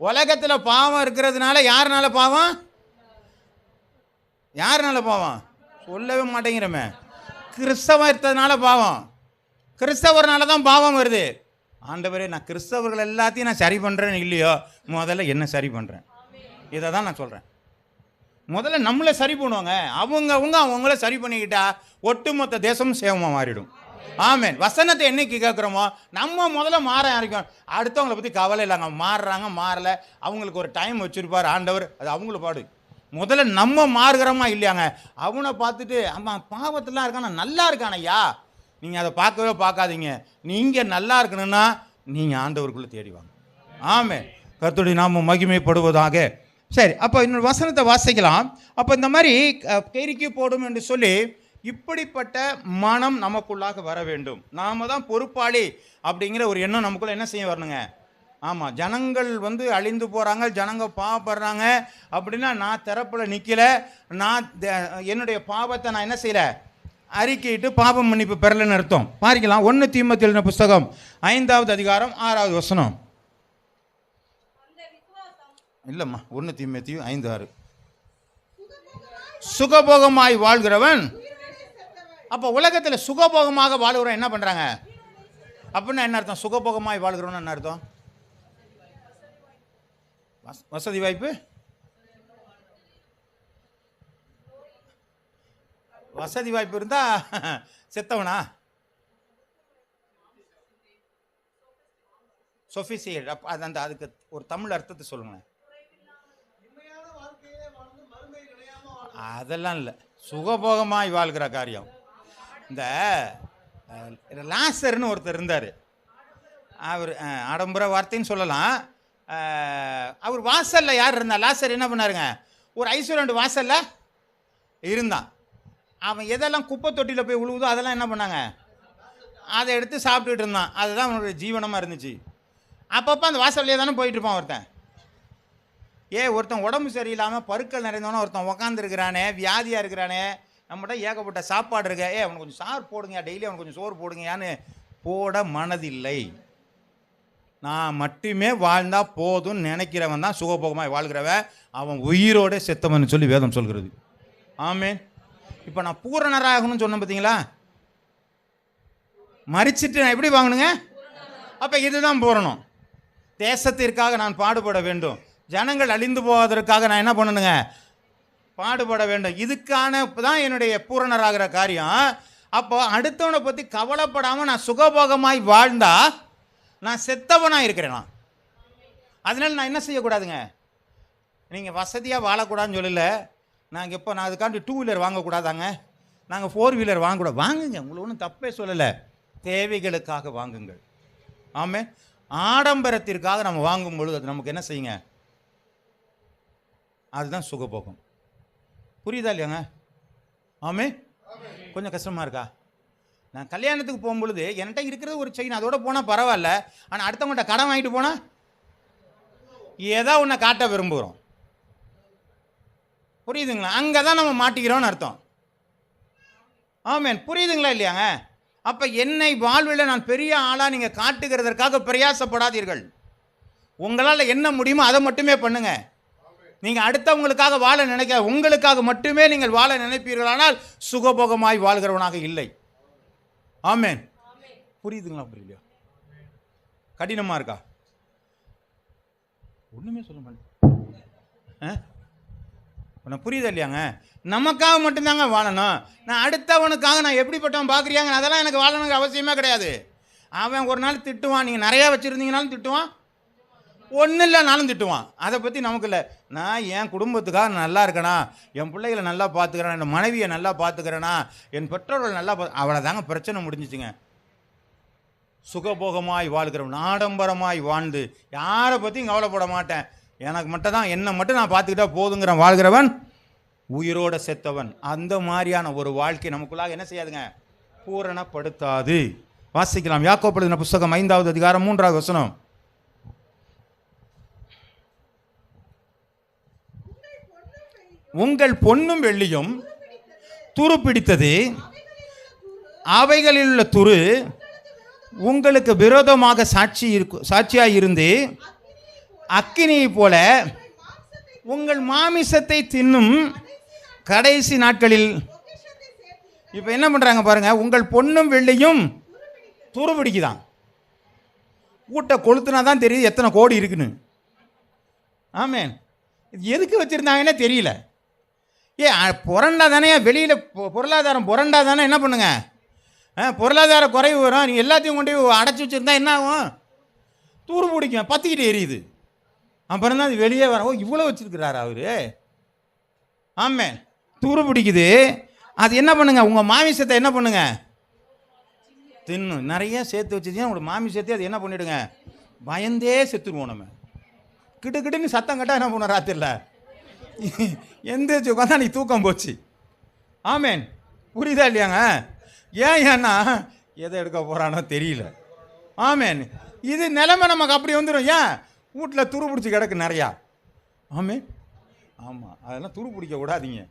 உலகத்தில் பாவம் இருக்கிறதுனால யாருனால பாவம், யாருனால பாவம் சொல்லவே மாட்டேங்கிறமே. கிறிஸ்தவம் இருக்கிறதுனால பாவம், கிறிஸ்தவர்னால தான் பாவம் வருது. ஆண்டவரே, நான் கிறிஸ்தவர்கள் எல்லாத்தையும் நான் சரி பண்ணுறேன்னு இல்லையோ, முதல்ல என்ன சரி பண்ணுறேன், இதை தான் நான் சொல்கிறேன். முதல்ல நம்மளை சரி பண்ணுவாங்க, அவங்கள சரி பண்ணிக்கிட்டா ஒட்டுமொத்த தேசமும் சேவமாக மாறிடும். ஆமேன். வசனத்தை என்னைக்கு கேட்குறோமோ நம்ம முதல்ல மாற ஆரம்பிக்கும். அடுத்தவங்களை பற்றி கவலை இல்லைங்க, மாறுறாங்க மாறலை, அவங்களுக்கு ஒரு டைம் வச்சுருப்பார் ஆண்டவர், அது அவங்கள பாடு. முதல்ல நம்ம மாறுகிறோமா இல்லையாங்க, அவனை பார்த்துட்டு ஆமாம் பாவத்திலாம் இருக்கானா நல்லா இருக்கானையா, நீங்கள் அதை பார்க்கவே பார்க்காதீங்க. நீங்கள் நல்லா இருக்கணும்னா நீங்கள் ஆண்டவருக்குள்ளே தேடி வாங்க. ஆமென். கர்த்தருடைய நாமம் மகிமைப்படுவதாக. சரி, அப்போ இன்னொரு வசனத்தை வாசிக்கலாம். அப்போ இந்த மாதிரி கேரிக்கை போடும் என்று சொல்லி இப்படிப்பட்ட மனம் நமக்குள்ளாக வர வேண்டும். நாம தான் பொறுப்பாளி அப்படிங்கிற ஒரு எண்ணம் நமக்குள்ள என்ன செய்ய வரணுங்க. ஆமாம், ஜனங்கள் அழிந்து போகிறாங்க, ஜனங்க பாவப்படுறாங்க அப்படின்னா நான் தரப்பில் நிற்கல, நான் என்னுடைய பாவத்தை நான் என்ன செய்யலை அறிக்கையிட்டு பாவம் மன்னிப்பு பெறலன்னு அர்த்தம். பாரிக்கலாம் 1 தீமோத்தேயு புஸ்தகம் 5வது அதிகாரம் 6வது வசனம். இல்லைம்மா, 1 தீமோத்தேயு 5:6. சுகபோகமாய் வாழ்கிறவன். அப்போ உலகத்தில் சுகபோகமாக வாழ்கிறவன் என்ன பண்ணுறாங்க அப்படின்னா என்ன அர்த்தம்? சுகபோகமாய் வாழ்கிறவன் என்ன அர்த்தம்? வசதி வாய்ப்பு, வசதி வாய்ப்பு இருந்தா செத்தவனா? சொஃபிசியேட். அதுக்கு ஒரு தமிழ் அர்த்தத்தை சொல்லுங்க. அதெல்லாம் இல்லை, சுகபோகமாய் வாழ்கிற காரியம். இந்த லாசர்னு ஒருத்தர் இருந்தார். அவர் ஆடம்பர வார்த்தைன்னு சொல்லலாம். அவர் வாசலில் யார் இருந்தா? லாசர் என்ன பண்ணாருங்க, ஒரு ஐஸ்வர்யண்ட் வாசலில் இருந்தான். அவன் எதெல்லாம் குப்பை தொட்டியில் போய் விழுவுதோ அதெல்லாம் என்ன பண்ணாங்க, அதை எடுத்து சாப்பிட்டுட்டு இருந்தான். அதுதான் அவனுடைய ஜீவனமாக இருந்துச்சு. அப்பப்போ அந்த வாசல்லையே தானே போயிட்டு இருப்பான் ஒருத்தன். ஒருத்தன் உடம்பு சரியில்லாமல் பருக்கள் நிறைந்தவன ஒருத்தன் உக்காந்துருக்கிறானே, வியாதியாக இருக்கிறானே, நம்மகிட்ட ஏகப்பட்ட சாப்பாடு இருக்க, அவனுக்கு கொஞ்சம் சாறு போடுங்க, டெய்லி அவனுக்கு கொஞ்சம் சோறு போடுங்கயான்னு போட மனதில்லை. நான் மட்டுமே வாழ்ந்தா போதும்னு நினைக்கிறவன் தான் சுகபோகமாய் வாழ்கிறவன். அவன் உயிரோட செத்தவன் சொல்லி வேதம் சொல்கிறது. ஆமேன். இப்போ நான் பூரணராகணும்னு சொன்னேன் பார்த்தீங்களா, மறிச்சிட்டு நான் எப்படி வாங்கணுங்க? அப்போ இதுதான் பூரணம். தேசத்திற்காக நான் பாடுபட வேண்டும், ஜனங்கள் அழிந்து போவதற்காக நான் என்ன பண்ணணுங்க, பாடுபட வேண்டும். இதுக்கான தான் என்னுடைய பூரணராகிற காரியம். அப்போ அடுத்தவனை பற்றி கவலைப்படாமல் நான் சுகபோகமாய் வாழ்ந்தா நான் செத்தவனாக இருக்கிறேன். அதனால நான் என்ன செய்யக்கூடாதுங்க, நீங்கள் வசதியாக வாழக்கூடாதுன்னு சொல்லல. நாங்கள் இப்போ நான் அதுக்காண்டி 2 வீலர் வாங்கக்கூடாதாங்க, நாங்கள் 4 வீலர் வாங்கக்கூடாது. வாங்குங்க, உங்களுக்கு ஒன்றும் தப்பே சொல்லலை. தேவைகளுக்காக வாங்குங்கள். ஆமே. ஆடம்பரத்திற்காக நம்ம வாங்கும் பொழுது அது நமக்கு என்ன செய்யுங்க, அதுதான் சுகபோகம். புரியுதா இல்லையாங்க? ஆமே. கொஞ்சம் கஷ்டமாக இருக்கா? நான் கல்யாணத்துக்கு போகும்பொழுது என்கிட்ட இருக்கிறது ஒரு செயின், அதோட போனால் பரவாயில்ல. ஆனால் அடுத்தவங்கள்ட்ட கடன் வாங்கிட்டு போனால் ஏதோ ஒன்றை காட்ட விரும்புகிறோம். புரியுதுங்களா? அங்கே தான் நம்ம மாட்டிக்கிறோன்னு அர்த்தம். ஆமேன். புரியுதுங்களா இல்லையாங்க? அப்போ என்னை வாழ்வில் நான் பெரிய ஆளாக நீங்கள் காட்டுகிறதற்காக பிரயாசப்படாதீர்கள். உங்களால் என்ன முடியுமோ அதை மட்டுமே பண்ணுங்க. நீங்கள் அடுத்தவங்களுக்காக வாழ நினைக்க, உங்களுக்காக மட்டுமே நீங்கள் வாழ நினைப்பீர்களானால் சுகபோகமாய் வாழ்கிறவனாக இல்லை. ஆமேன். புரியுதுங்களா? புரியலையா? கடினமாக இருக்கா? ஒன்றுமே சொல்ல மாட்டேன். புரியுதா இல்லையாங்க? நமக்காக மட்டும்தாங்க வாழணும். நான் அடுத்தவனுக்காக நான் எப்படிப்பட்டவன் பார்க்குறியாங்க, அதெல்லாம் எனக்கு வாழணுங்கிற அவசியமே கிடையாது. அவன் ஒரு நாள் திட்டுவான், நீங்கள் நிறையா வச்சுருந்தீங்கனாலும் திட்டுவான், ஒன்றும் இல்லைனாலும் திட்டுவான். அதை பற்றி நமக்கு இல்லை. நான் என் குடும்பத்துக்காக நல்லா இருக்கேனா, என் பிள்ளைகளை நல்லா பார்த்துக்கிறேன், என் மனைவியை நல்லா பார்த்துக்கிறேனா, என் பெற்றோர்கள் நல்லா அவ்வளோதாங்க, பிரச்சனை முடிஞ்சிச்சுங்க. சுகபோகமாய் வாழ்கிறவன், ஆடம்பரமாய் வாழ்ந்து யாரை பற்றியும் கவலைப்பட மாட்டேன், எனக்கு மட்டும் தான், என்னை மட்டும் நான் பார்த்துக்கிட்டா போதுங்கிறவன் வாழ்கிறவன் உயிரோட செத்தவன். அந்த மாதிரியான ஒரு வாழ்க்கை நமக்குள்ளாக என்ன செய்யாதுங்க, பூரணப்படுத்தாது. வாசிக்கலாம். யாக்கோபு எழுதின புஸ்தகம் 5வது அதிகாரம் 3வது வசனம். உங்கள் பொன்னும் வெள்ளியும் துரு பிடித்தது, அவைகளில் உள்ள துரு உங்களுக்கு விரோதமாக சாட்சியாய் இருந்து அக்கினியை போல உங்கள் மாமிசத்தை தின்னும் கடைசி நாட்களில். இப்போ என்ன பண்ணுறாங்க பாருங்க, உங்கள் பொன்னும் வெள்ளியும் துரு பிடிக்குதான். கூட்டை கொளுத்துனா தான் தெரியுது எத்தனை கோடி இருக்குன்னு. ஆமேன். இது எதுக்கு வச்சுருந்தாங்கன்னே தெரியல. புரண்டா தானே வெளியில் பொருளாதாரம் புரண்டா தானே என்ன பண்ணுங்க, பொருளாதார குறைவு வரும். நீங்கள் எல்லாத்தையும் கொண்டு போய் அடைச்சி வச்சுருந்தா என்ன ஆகும், தூரு பிடிக்கும், பற்றிக்கிட்டு எரியுது. அப்புறம் தான் அது வெளியே வர. இவ்வளோ வச்சுருக்கிறாரா அவர். ஆமேன். தூரு பிடிக்குது. அது என்ன பண்ணுங்க, உங்கள் மாமிசத்தை என்ன பண்ணுங்க, தின்னும். நிறைய சேர்த்து வச்சுருந்தீங்கன்னா உங்களோட மாமிசத்தை அது என்ன பண்ணிவிடுங்க, பயந்தே செத்துருவோம். நம்ம கிட்டுக்கிட்டுன்னு சத்தம் கட்டால் என்ன பண்ணுவோம், ராத்திரில எந்திரிச்சு உட்காந்தா நீ தூக்கம் போச்சு. ஆமேன். புரியுதா இல்லையாங்க? ஏன்னா எதை எடுக்க போகிறானோ தெரியல. ஆமேன். இது நிலைமை நமக்கு அப்படி வந்துடும். ஏன் வீட்டில் துரு பிடிச்சி கிடக்கு நிறையா. ஆமேன். ஆமாம், அதெல்லாம் துரு பிடிக்க கூடாதீங்க.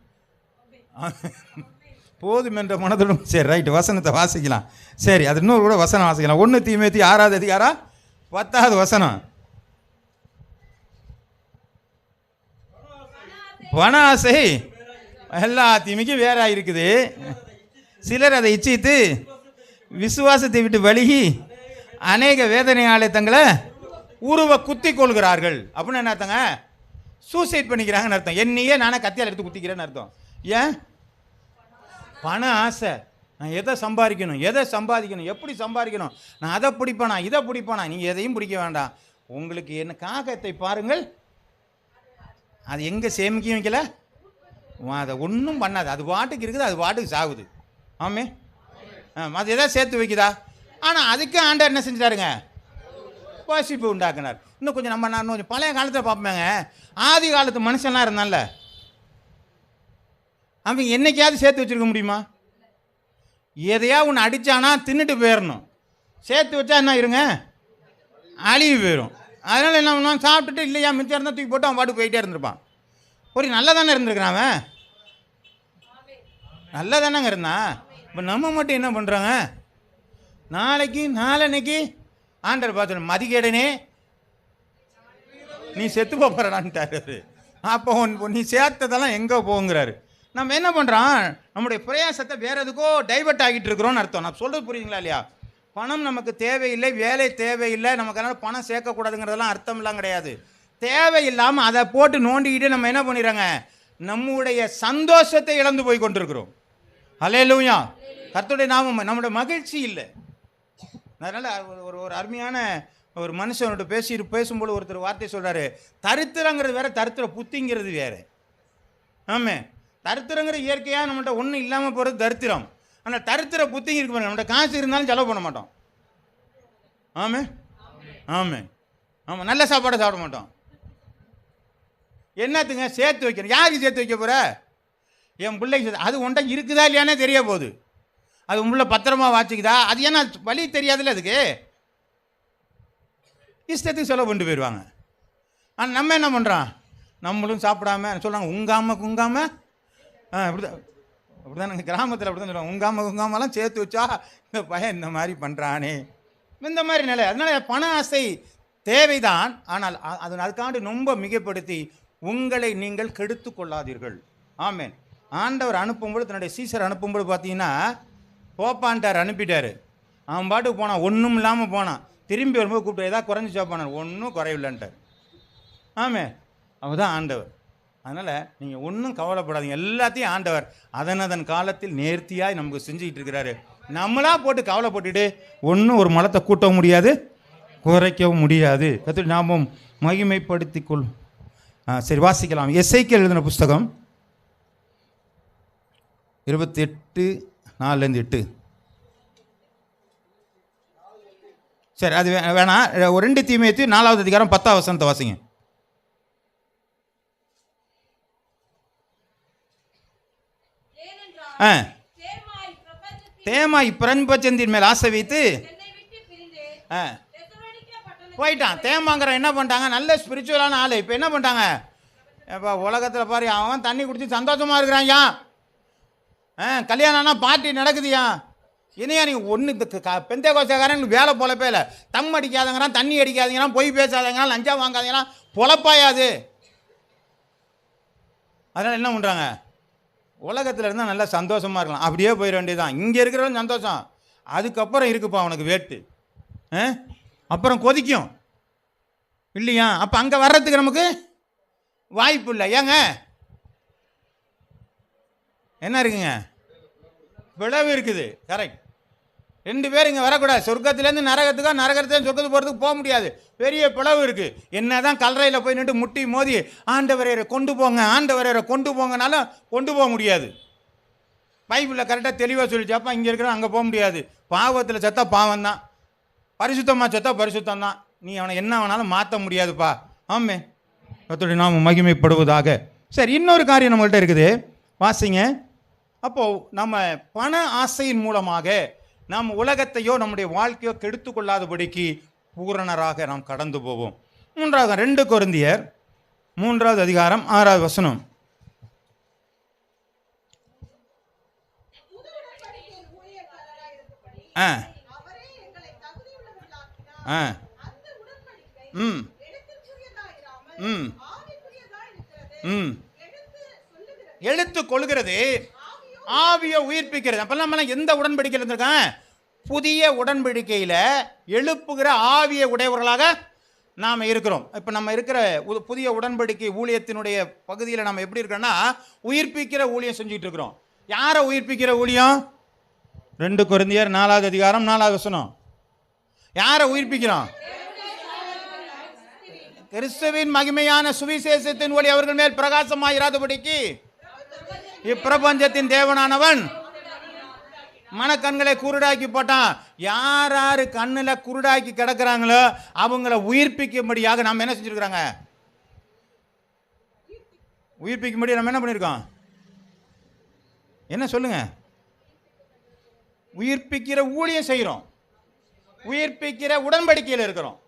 போதும் என்ற மனதுடன். சரி, ரைட்டு, வசனத்தை வாசிக்கலாம். சரி, அது இன்னொரு கூட வசனம் வாசிக்கலாம். 1 தீமோத்தேயு 6வது அதிகாரம் 10வது வசனம். பண ஆசை எல்லா தீமைக்கும் வேற இருக்குது. சிலர் அதை இச்சித்து விசுவாசத்தை விட்டு வழுகி அநேக வேதனையாலே தங்களை உருவ குத்தி கொள்கிறார்கள். அப்படின்னு என்ன அர்த்தங்க, சூசைட் பண்ணிக்கிறாங்கன்னு அர்த்தம். என்னையே நானே கத்தியால் எடுத்து குத்திக்கிறேன்னு அர்த்தம். ஏன்? பண ஆசை. நான் எதை சம்பாதிக்கணும், எப்படி சம்பாதிக்கணும், நான் அதை பிடிப்பேனா, இதை பிடிப்பேனா. நீங்கள் எதையும் பிடிக்க வேண்டாம். உங்களுக்கு என்ன காகத்தை பாருங்கள், அது எங்கே சேமிக்க வைக்கல, அதை ஒன்றும் பண்ணாது. அது பாட்டுக்கு இருக்குது, அது பாட்டுக்கு சாகுது. ஆமே. அது எதாவது சேர்த்து வைக்குதா? ஆனால் அதுக்கு ஆண்டவர் என்ன செஞ்சிட்டாருங்க, வாசிப்பு உண்டாக்குனார். இன்னும் கொஞ்சம் நான் கொஞ்சம் பழைய காலத்தில் பார்ப்பேங்க. ஆதி காலத்து மனுஷன்லாம் இருந்தான்ல, அவங்க என்னைக்காவது சேர்த்து வச்சுருக்க முடியுமா? எதையா ஒன்று அடித்தானா தின்னுட்டு போயிடணும். சேர்த்து வச்சா என்ன இருங்க, அழிவு போயிடும். அதனால் என்ன பண்ணுவான், சாப்பிட்டுட்டு இல்லையா மிச்சம் இருந்தால் தூக்கி போட்டு அவன் பாட்டு போயிட்டே இருந்திருப்பான். ஒரு நல்லா தானே இருந்திருக்கிறான் அவன், நல்லா தானேங்க இருந்தான். இப்போ நம்ம மட்டும் என்ன பண்ணுறாங்க, நாளைக்கு ஆண்டர் பார்த்து மதிக்கேடனே நீ செத்து போகிறான்ட்டாரு. அப்போ நீ சேர்த்ததெல்லாம் எங்கே போங்கிறாரு. நம்ம என்ன பண்ணுறோம், நம்முடைய பிரயாசத்தை வேறு எதுக்கோ டைவர்ட் ஆகிட்டு இருக்கிறோன்னு அர்த்தம். நான் சொல்கிறது புரியுதுங்களா இல்லையா? பணம் நமக்கு தேவையில்லை, வேலை தேவையில்லை, நமக்கு அதனால் பணம் சேர்க்கக்கூடாதுங்கிறதெல்லாம் அர்த்தம்லாம் கிடையாது. தேவையில்லாமல் அதை போட்டு நோண்டிக்கிட்டு நம்ம என்ன பண்ணிடுறாங்க, நம்முடைய சந்தோஷத்தை இழந்து போய் கொண்டிருக்கிறோம். அல்லேலூயா. கர்த்தருடைய நாமம். நம்முடைய மகிழ்ச்சி இல்லை. அதனால் ஒரு அருமையான ஒரு மனுஷனோட பேசும்போது ஒருத்தர் வார்த்தை சொல்கிறாரு, தரித்திரங்கிறது வேறு, தரித்திர புத்திங்கிறது வேறு. ஆமே. தரித்திரங்கிற இயற்கையாக நம்மள்கிட்ட ஒன்றும் இல்லாமல் போகிறது தரித்திரம். ஆனால் தரித்திர புத்திங்க இருக்கு, நம்மகிட்ட காசு இருந்தாலும் செலவு பண்ண மாட்டோம். ஆமே. நல்ல சாப்பாடை சாப்பிட மாட்டோம். என்னத்துங்க சேர்த்து வைக்கணும்? யாருக்கு சேர்த்து வைக்க போகிற? என் பிள்ளைக்கு. அது ஒன்றை இருக்குதா இல்லையானே தெரிய போகுது. அது உள்ள பத்திரமா வாச்சிக்குதா, அது ஏன்னா வழி தெரியாதுல்ல அதுக்கு. இஷ்டத்துக்கு செலவு பண்ணிட்டு போயிடுவாங்க. ஆனால் நம்ம என்ன பண்ணுறோம், நம்மளும் சாப்பிடாம சொல்கிறாங்க உங்காம அப்படிதான் நாங்கள் கிராமத்தில் அப்படி தான் சொல்லுவாங்க, உங்காமெல்லாம் சேர்த்து வச்சா இந்த பையன் இந்த மாதிரி பண்ணுறானே, இந்த மாதிரி நிலை. அதனால் பண ஆசை தேவைதான், ஆனால் அதுக்காண்டு ரொம்ப மிகப்படுத்தி உங்களை நீங்கள் கெடுத்து கொள்ளாதீர்கள். ஆமேன். ஆண்டவர் அனுப்பும்போது, தன்னுடைய சீசர் அனுப்பும்போது பார்த்தீங்கன்னா போப்பான்ட்டார், அனுப்பிட்டார். அவன் பாட்டுக்கு போனான், ஒன்றும் இல்லாமல் போனான். திரும்பி வரும்போது கூப்பிட்டு ஏதாவது குறைஞ்சி சாப்பானார், ஒன்றும் குறைவில்லைன்ட்டார். ஆமே. அவர் தான் ஆண்டவர். அதனால் நீங்கள் ஒன்றும் கவலைப்படாதீங்க. எல்லாத்தையும் ஆண்டவர் அதன் காலத்தில் நேர்த்தியாக நமக்கு செஞ்சுக்கிட்டு இருக்கிறாரு. நம்மளாக போட்டு கவலைப்பட்டுட்டு ஒன்றும் ஒரு மலத்தை கூட்டவும் முடியாது, குறைக்கவும் முடியாது. கர்த்தருடைய நாமம் மகிமைப்படுத்திக் கொள். சரி, வாசிக்கலாம். எசேக்கியேல் எழுதின புஸ்தகம் 28:4-8. சரி, அது வேணாம். 2 தீமோத்தேயு 4வது அதிகாரம் 10வது வசனத்தை வாசிங்க. தேமாய் பிரபஞ்சத்தின் மேல் ஆசை வைத்து போயிட்டான். தேமாங்கிற என்ன பண்ணிட்டாங்க, நல்ல ஸ்பிரிச்சுவலான ஆள். இப்போ என்ன பண்ணிட்டாங்க, இப்போ உலகத்தில் பாரு, அவன் தண்ணி குடிச்சு சந்தோஷமாக இருக்கிறான்யா. கல்யாணம்னா பார்ட்டி நடக்குதுயா. இனியா நீங்கள் ஒன்று இந்த பெந்தை கோசக்காரன் வேலை பொழப்பே இல்லை. தம் அடிக்காதங்கிறான், தண்ணி அடிக்காதங்கிறான், பொய் பேசாதங்கிறான், லஞ்சா வாங்காதங்கிறான், பொழப்பாயாது. அதனால் என்ன பண்ணுறாங்க, உலகத்தில் இருந்தால் நல்லா சந்தோஷமாக இருக்கலாம், அப்படியே போயிட வேண்டியதுதான். இங்கே இருக்கிறவன் சந்தோஷம், அதுக்கப்புறம் இருக்குப்பா அவனுக்கு வேட்டு, அப்புறம் கொதிக்கும் இல்லையா? அப்போ அங்கே வர்றதுக்கு நமக்கு வாய்ப்பு இல்லை. ஏங்க என்ன இருக்குங்க, விளைவு இருக்குது. கரெக்ட். 2 பேர் இங்கே வரக்கூடாது. சொர்க்கத்துலேருந்து நரகத்துக்கா, நரகத்துலேருந்து சொர்க்கத்துக்கு போகிறதுக்கு போக முடியாது. பெரிய பிளவு இருக்குது. என்ன தான் கல்லறையில் போய் நின்று முட்டி மோதி ஆண்டவரை கொண்டு போங்க, ஆண்டவரை கொண்டு போங்கனாலும் கொண்டு போக முடியாது. பைபிளில் கரெக்டாக தெளிவாக சொல்லிச்சு. அப்போ இங்கே இருக்கிற அங்கே போக முடியாது. பாவத்தில் செத்தா பாவம் தான், பரிசுத்தமாக செத்தா பரிசுத்தம் தான். நீ அவனை என்ன வேணாலும் மாற்ற முடியாதுப்பா. ஆமே, கர்த்தருடைய நாமம் மகிமைப்படுவதாக. சரி, இன்னொரு காரியம் நம்மள்கிட்ட இருக்குது, வாசிங்க. அப்போது நம்ம பண ஆசையின் மூலமாக நாம் உலகத்தையோ நம்முடைய வாழ்க்கையோ கெடுத்து கொள்ளாதபடிக்கு பூரணராக நாம் கடந்து போவோம். 2 கொரிந்தியர் 3வது அதிகாரம் 6வது வசனம். எடுத்து கொள்கிறது, ஆவியை உயிர்ப்பிக்கிறது. அப்போ நம்மளாம் எந்த உடன்படிக்கையில் இருந்திருக்காங்க? புதிய உடன்படிக்கையில் எழுப்புகிற ஆவியை உடையவர்களாக நாம் இருக்கிறோம். இப்போ நம்ம இருக்கிற புதிய உடன்படிக்கை ஊழியத்தினுடைய பகுதியில் நம்ம எப்படி இருக்கிறோன்னா, உயிர்ப்பிக்கிற ஊழியம் செஞ்சுட்டு இருக்கிறோம். யாரை உயிர்ப்பிக்கிற ஊழியம்? 2 கொரிந்தியர் 4வது அதிகாரம் 4வது வசனம். யாரை உயிர்ப்பிக்கிறோம்? கிறிஸ்துவின் மகிமையான சுவிசேஷத்தின் ஒளி அவர்கள் மேல் பிரகாசமாயிராதபடிக்கு இப்பிரபஞ்சத்தின் தேவனானவன் மனக்கண்களை குருடாக்கி போட்டான். யார் யார் கண்ணில் குருடாக்கி கிடக்கிறாங்களோ அவங்கள உயிர்ப்பிக்கும்படியாக நாம் என்ன செஞ்சுருக்கிறாங்க? உயிர்ப்பிக்கும்படி நம்ம என்ன பண்ணியிருக்கோம்? என்ன சொல்லுங்க? உயிர்ப்பிக்கிற ஊழியம் செய்கிறோம், உயிர்ப்பிக்கிற உடன்படிக்கையில் இருக்கிறோம்.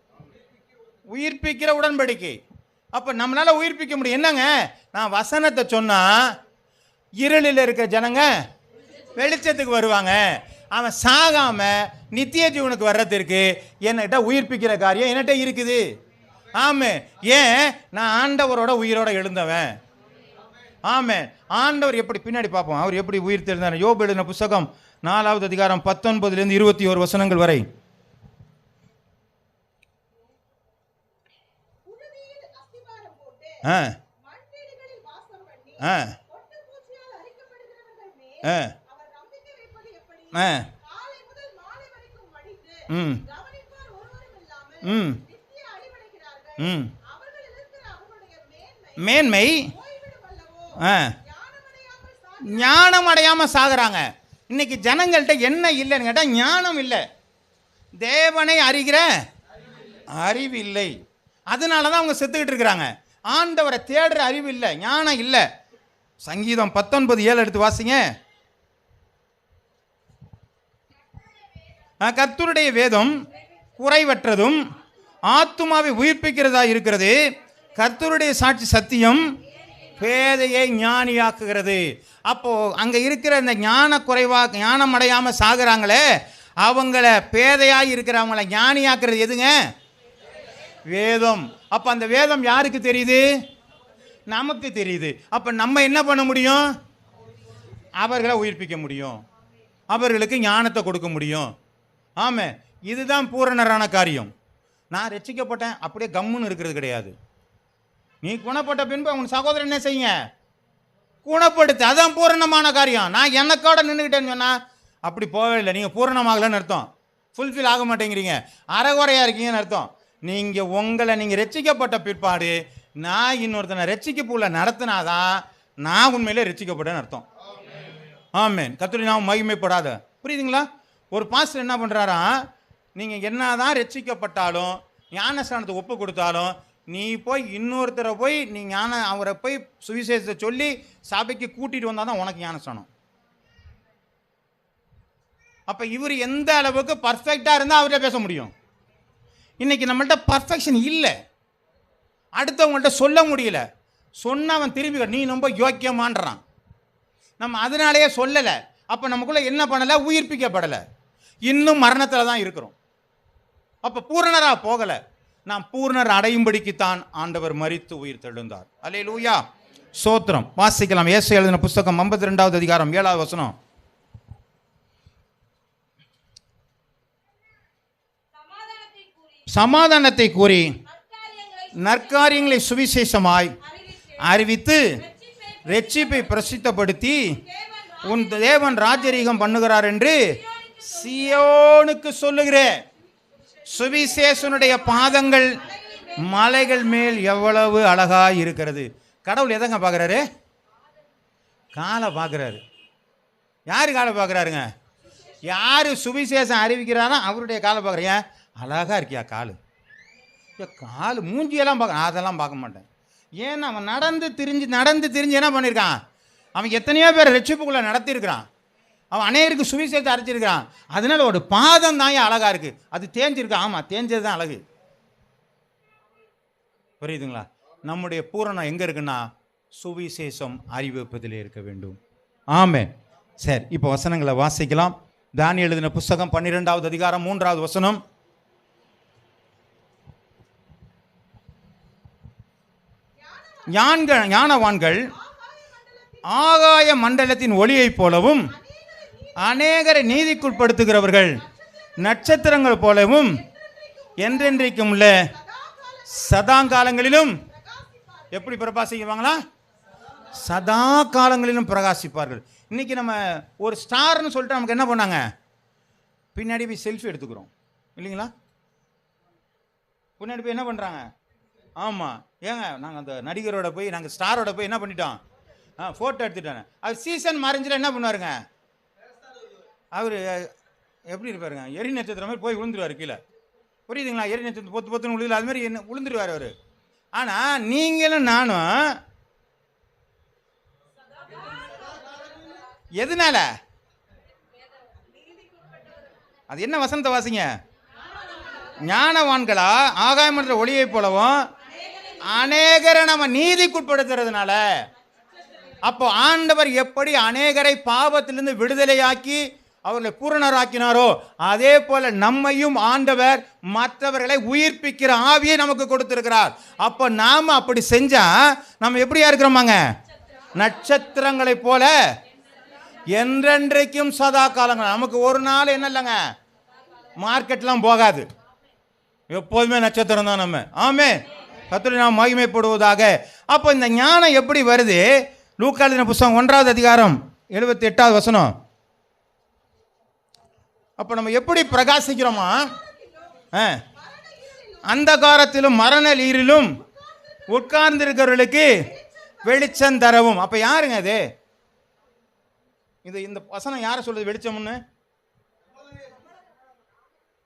உயிர்ப்பிக்கிற உடன்படிக்கை. அப்போ நம்மளால் உயிர்ப்பிக்க முடியும். என்னங்க, நான் வசனத்தை சொன்னால் இருளில் இருக்கிற ஜனங்க வெளிச்சத்துக்கு வருவாங்க. அவன் சாகாமல் நித்திய ஜீவனுக்கு வர்றதுக்கு என்கிட்ட உயிர்ப்பிக்கிற காரியம் என்கிட்ட இருக்குது. ஆமே, ஏன்? நான் ஆண்டவரோட உயிரோட எழுந்தவன். ஆமே, ஆண்டவர் எப்படி, பின்னாடி பார்ப்போம் அவர் எப்படி உயிர் தெழுந்தார். யோபு எழுதின புத்தகம் 4வது அதிகாரம் 19லேருந்து 21 வசனங்கள் வரை. மேன்மை ஞானம் அடையாம சாகுறாங்க. இன்னைக்கு ஜனங்கள்கிட்ட என்ன இல்லைன்னு கேட்டால் ஞானம் இல்லை, தேவனை அறிகிற அறிவு இல்லை. அதனால தான் அவங்க செத்துக்கிட்டு இருக்கிறாங்க. ஆண்டவரை தேடுற அறிவு இல்லை, ஞானம் இல்லை. சங்கீதம் 19:7 எடுத்து வாசிங்க. கர்த்தருடைய வேதம் குறைவற்றதும் ஆத்துமாவை உயிர்ப்பிக்கிறதா இருக்கிறது. கர்த்தருடைய சாட்சி சத்தியம் பேதையை ஞானியாக்குகிறது. அப்போ அங்க இருக்கிற இந்த ஞானம் அடையாம சாகுறாங்களே, அவங்கள பேதையாய் இருக்கிறவங்கள ஞானியாக்குறது எதுங்க? வேதம். அப்ப அந்த வேதம் யாருக்கு தெரியுது? நமக்கு தெரியுது. அப்ப நம்ம என்ன பண்ண முடியும்? அவர்களை உயிர்ப்பிக்க முடியும், அவர்களுக்கு ஞானத்தை கொடுக்க முடியும். ஆமே, இதுதான் பூரணரான காரியம். நான் ரட்சிக்கப்பட்டேன் அப்படியே கம்முன்னு இருக்கிறது கிடையாது. நீ குணப்பட்ட பின்பு உன் சகோதரன் என்ன செய்யுங்க? குணப்படுத்து. அதான் பூரணமான காரியம். நான் எனக்கோட நின்றுக்கிட்டேன்னு சொன்னா அப்படி போகவே இல்லை. நீங்கள் பூரணமாகலன்னு அர்த்தம், ஃபுல்ஃபில் ஆக மாட்டேங்கிறீங்க, அறகுறையாக இருக்கீங்கன்னு அர்த்தம். நீங்கள் உங்களை ரட்சிக்கப்பட்ட பிற்பாடு நான் இன்னொருத்தனை ரட்சிக்கப்புள்ள நடத்தினாதான் நான் உண்மையிலே ரட்சிக்கப்பட்டேன்னு அர்த்தம். ஆமென். கர்த்தருடைய நாமம் மகிமைப்படாத. புரியுதுங்களா? ஒரு பாஸ்டர் என்ன பண்ணுறாரா, நீங்கள் என்ன தான் ரட்சிக்கப்பட்டாலும் ஞானஸ்நானத்தை ஒப்பு கொடுத்தாலும் நீ போய் இன்னொருத்தரை போய் நீ அவரை போய் சுவிசேஷத்தை சொல்லி சபைக்கு கூட்டிகிட்டு வந்தால் தான் உனக்கு ஞானஸ்நானம். அப்போ இவர் எந்த அளவுக்கு பர்ஃபெக்டாக இருந்தால் அவர்கிட்ட பேச முடியும். இன்றைக்கி நம்மள்கிட்ட பர்ஃபெக்ஷன் இல்லை, அடுத்தவங்கள்ட்ட சொல்ல முடியல. சொன்ன அவன் திரும்பி நீ ரொம்ப யோக்கியமான்றான். நம்ம அதனாலேயே சொல்லலை. அப்போ நமக்குள்ள என்ன பண்ணலை? உயிர்ப்பிக்கப்படலை. இன்னும் மரணத்தில் தான் இருக்கிறோம். அப்போ பூரணராக போகலை. நாம் பூர்ணர் அடையும்படிக்குத்தான் ஆண்டவர் மரித்து உயிர் தெழுந்தார். அல்லேலூயா, சோத்திரம். வாசிக்கலாம். இயேசு எழுதின புஸ்தகம் 52வது அதிகாரம் 7வது வசனம். சமாதானத்தை கூறி நற்காரியங்களை சுவிசேஷமாய் அறிவித்து ரட்சிப்பை பிரசித்தப்படுத்தி உன் தேவன் ராஜரீகம் பண்ணுகிறார் என்று சீயோனுக்கு சொல்லுகிறேன். சுவிசேஷனுடைய பாதங்கள் மலைகள் மேல் எவ்வளவு அழகாய் இருக்கிறது. கடவுள் எதங்க பார்க்குறாரு? காலை பார்க்குறாரு. யார் காலை பார்க்குறாருங்க? யார் சுவிசேஷம் அறிவிக்கிறாரோ அவருடைய காலை பார்க்குறேன். ஏன் அழகாக இருக்கியா காலு? காலு மூஞ்சியெல்லாம் பார்க்க, அதெல்லாம் பார்க்க மாட்டேன். ஏன்னா அவன் நடந்து திரிஞ்சு என்ன பண்ணியிருக்கான்? அவன் எத்தனையோ பேர் ரட்சிப்புக்குள்ளே நடத்தியிருக்கிறான். அவன் அநேகருக்கு சுவிசேஷத்தை அரைச்சிருக்கிறான். அதனால ஒரு பாதம் தான் அழகாக இருக்குது. அது தேஞ்சிருக்கான். ஆமாம், தேஞ்சது தான் அழகு. புரியுதுங்களா? நம்முடைய பூரணம் எங்கே இருக்குன்னா சுவிசேஷம் அறிவிப்பதிலே இருக்க வேண்டும். ஆமென். சரி, இப்போ வசனங்களை வாசிக்கலாம். தானியேல் எழுதின புஸ்தகம் 12வது அதிகாரம் 3வது வசனம். ஞானவான்கள் ஆகாய மண்டலத்தின் ஒளியைப் போலவும் அநேகரை நீதிக்குட்படுத்துகிறவர்கள் நட்சத்திரங்கள் போலவும் என்றென்றைக்கும் உள்ள சதாங்காலங்களிலும் எப்படி பிரகாசிக்குவாங்களா? சதா காலங்களிலும் பிரகாசிப்பார்கள். இன்னைக்கு நம்ம ஒரு ஸ்டார்னு சொல்லிட்டு நமக்கு என்ன பண்ணாங்க? பின்னாடி போய் செல்ஃபி எடுத்துக்கிறோம் இல்லைங்களா? பின்னாடி போய் என்ன பண்ணுறாங்க? ஆமாம், ஏங்க நாங்கள் அந்த நடிகரோட போய் நாங்கள் ஸ்டாரோட போய் என்ன பண்ணிட்டோம்? ஃபோட்டோ எடுத்துட்டாங்க. அவர் சீசன் மறைஞ்சில் என்ன பண்ணுவாருங்க? அவர் எப்படி இருப்பாருங்க? எரி நட்சத்திரம் மாதிரி போய் விழுந்துருவார் கீழே. புரியுதுங்களா? எரி நட்சத்திரம் பொத்துன்னு விழுதுல அது மாதிரி என்ன விழுந்துருவார் அவர். ஆனால் நீங்களும் நானும் எதனால? அது என்ன வசனத்தை வாசிங்க. ஞானவான்களா ஆகாய மண்டல ஒளியை போலவும் அநேகரை நம்ம நீதிக்குட்படுத்துறதுனால. அப்போ ஆண்டவர் எப்படி அநேகரை பாவத்திலிருந்து விடுதலையாக்கி அவர்களை பூரணராக்கினாரோ அதே போல நம்மையும் ஆண்டவர் மற்றவர்களை உயிர்ப்பிக்கிற ஆவியை நமக்கு கொடுத்திருக்கிறார். அப்போ நாம அப்படி செஞ்சா நம்ம எப்படியா இருக்கிறோமாங்க? நட்சத்திரங்களை போல என்றென்றைக்கும் சதா காலங்கள். நமக்கு ஒரு நாள் என்ன இல்லைங்க, மார்க்கெட்லாம் போகாது. எப்போதுமே நட்சத்திரம் தான் நம்ம. ஆமே, கர்த்தருடைய நாமம் மகிமைப்படுவதாக. அப்போ இந்த ஞானம் எப்படி வருது? லூக்கா எழுதின புத்தகம் 1வது அதிகாரம் 78வது வசனம். அப்போ நம்ம எப்படி பிரகாசிக்கிறோமா? அந்தகாரத்திலும் மரண நீரிலும் உட்கார்ந்திருக்கிறவர்களுக்கு வெளிச்சம் தரவும். அப்போ யாருங்க அது? இந்த வசனம் யாரை சொல்லுது வெளிச்சம்னு?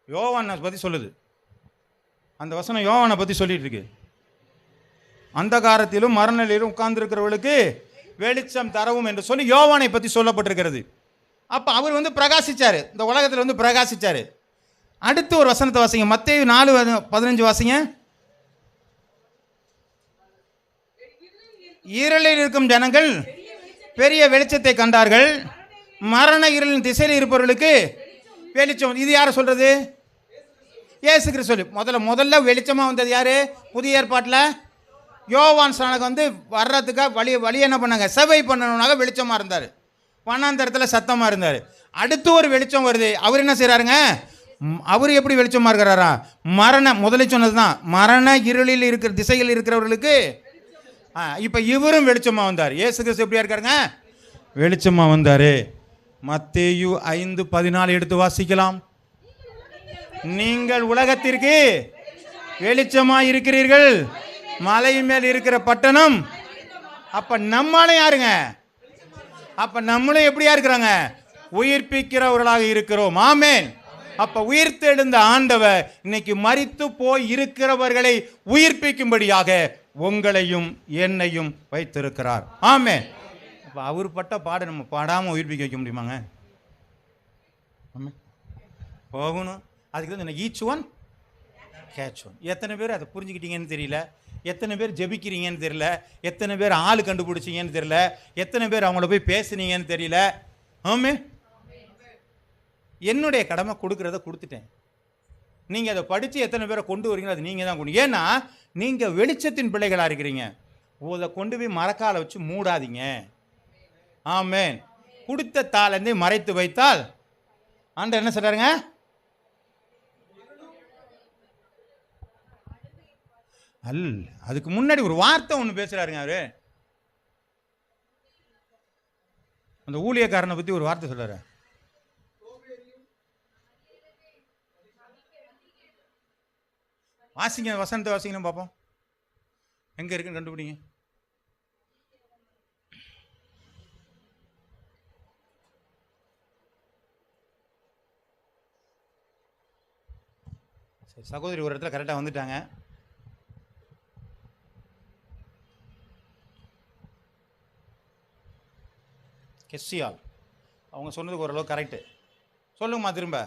யோவானை பற்றி சொல்லுது. அந்த வசனம் யோவானை பற்றி சொல்லிட்டு இருக்கு. அந்தகாரத்திலும் மரண நீரிலும் உட்கார்ந்திருக்கிறவர்களுக்கு வெளிச்சம் தரவும் என்று சொல்லி யோவானை பற்றி சொல்லப்பட்டிருக்கிறது. அப்போ அவர் பிரகாசிச்சாரு, இந்த உலகத்தில் பிரகாசிச்சாரு. அடுத்து ஒரு வசனத்தை வாசிங்க. மத்தேயு 4:15 வாசிங்க. இருளில் இருக்கும் ஜனங்கள் பெரிய வெளிச்சத்தை கண்டார்கள், மரண இருளின் திசையில் இருப்பவர்களுக்கு வெளிச்சம். இது யாரை சொல்றது? இயேசு கிறிஸ்து சொல்லி முதல்ல வெளிச்சமாக வந்தது யாரு? புதிய ஏற்பாட்டில் யோவான் ஸ்நானகம் வர்றதுக்காக வழி என்ன பண்ணாங்க? செவை பண்ணணும்னாக வெளிச்சமாக இருந்தார், வண்ணாந்தரத்தில் சத்தமாக இருந்தார். அடுத்து ஒரு வெளிச்சம் வருது. அவர் என்ன செய்கிறாருங்க? அவர் எப்படி வெளிச்சமாக இருக்கிறாரா? முதலில் சொன்னது தான் மரண இருளில் இருக்கிற திசையில் இருக்கிறவர்களுக்கு. இப்போ இவரும் வெளிச்சமாக வந்தார். இயேசு கிறிஸ்து எப்படியா இருக்காருங்க? வெளிச்சமாக வந்தார். மத்தேயு 5:14 எடுத்து வாசிக்கலாம். நீங்கள் உலகத்திற்கு வெளிச்சமாக இருக்கிறீர்கள், மலை மேல் இருக்கிற பட்டணம். அப்ப நம்மளும் யாருங்க? அப்ப நம்மளும் எப்படியா இருக்கிறாங்க? உயிர்ப்பிக்கிறவர்களாக இருக்கிறோம். ஆமென். அப்ப உயிர்த்தெழுந்த ஆண்டவர் இன்னைக்கு மரித்து போய் இருக்கிறவர்களை உயிர்ப்பிக்கும்படியாக உங்களையும் என்னையும் வைத்திருக்கிறார். ஆமென். அப்ப அவர் பட்ட பாடு நம்ம பாடாம உயிர்ப்பிக்க வைக்க முடியுமாங்க? போகணும். அதுக்கு ஈச் ஒன் கேட்ச் ஒன். எத்தனை பேர் அதை புரிஞ்சுக்கிட்டீங்கன்னு தெரியல, எத்தனை பேர் ஜெபிக்கிறீங்கன்னு தெரியல, எத்தனை பேர் ஆள் கண்டுபிடிச்சிங்கன்னு தெரியல, எத்தனை பேர் அவங்கள போய் பேசுனீங்கன்னு தெரியல. ஆமே, என்னுடைய கடமை கொடுக்குறத கொடுத்துட்டேன். நீங்கள் அதை படித்து எத்தனை பேரை கொண்டு வரீங்களோ அது நீங்கள் தான் கொண்டு. ஏன்னா நீங்கள் வெளிச்சத்தின் பிள்ளைகளாக இருக்கிறீங்க. அதை கொண்டு போய் மரக்காலை வச்சு மூடாதீங்க. ஆமென். கொடுத்த தாளந்தை மறைத்து வைத்தால் ஆண்டவர் என்ன சொல்றாருங்க? அதுக்கு முன்னாடி ஒரு வார்த்தை ஒன்று பேசுறாருங்க. அவரு அந்த ஊழியக்காரனை பற்றி ஒரு வார்த்தை சொல்றாரு. வாசிங்க, வசனத்தை வாசிங்கன்னு பார்ப்போம். எங்க இருக்குன்னு கண்டுபிடிங்க. சகோதரி ஒரு இடத்துல கரெக்டாக வந்துட்டாங்க. கெஸ்ஸியால் அவங்க சொன்னதுக்கு ஓரளவு கரெக்டு. சொல்லுங்கம்மா திரும்ப.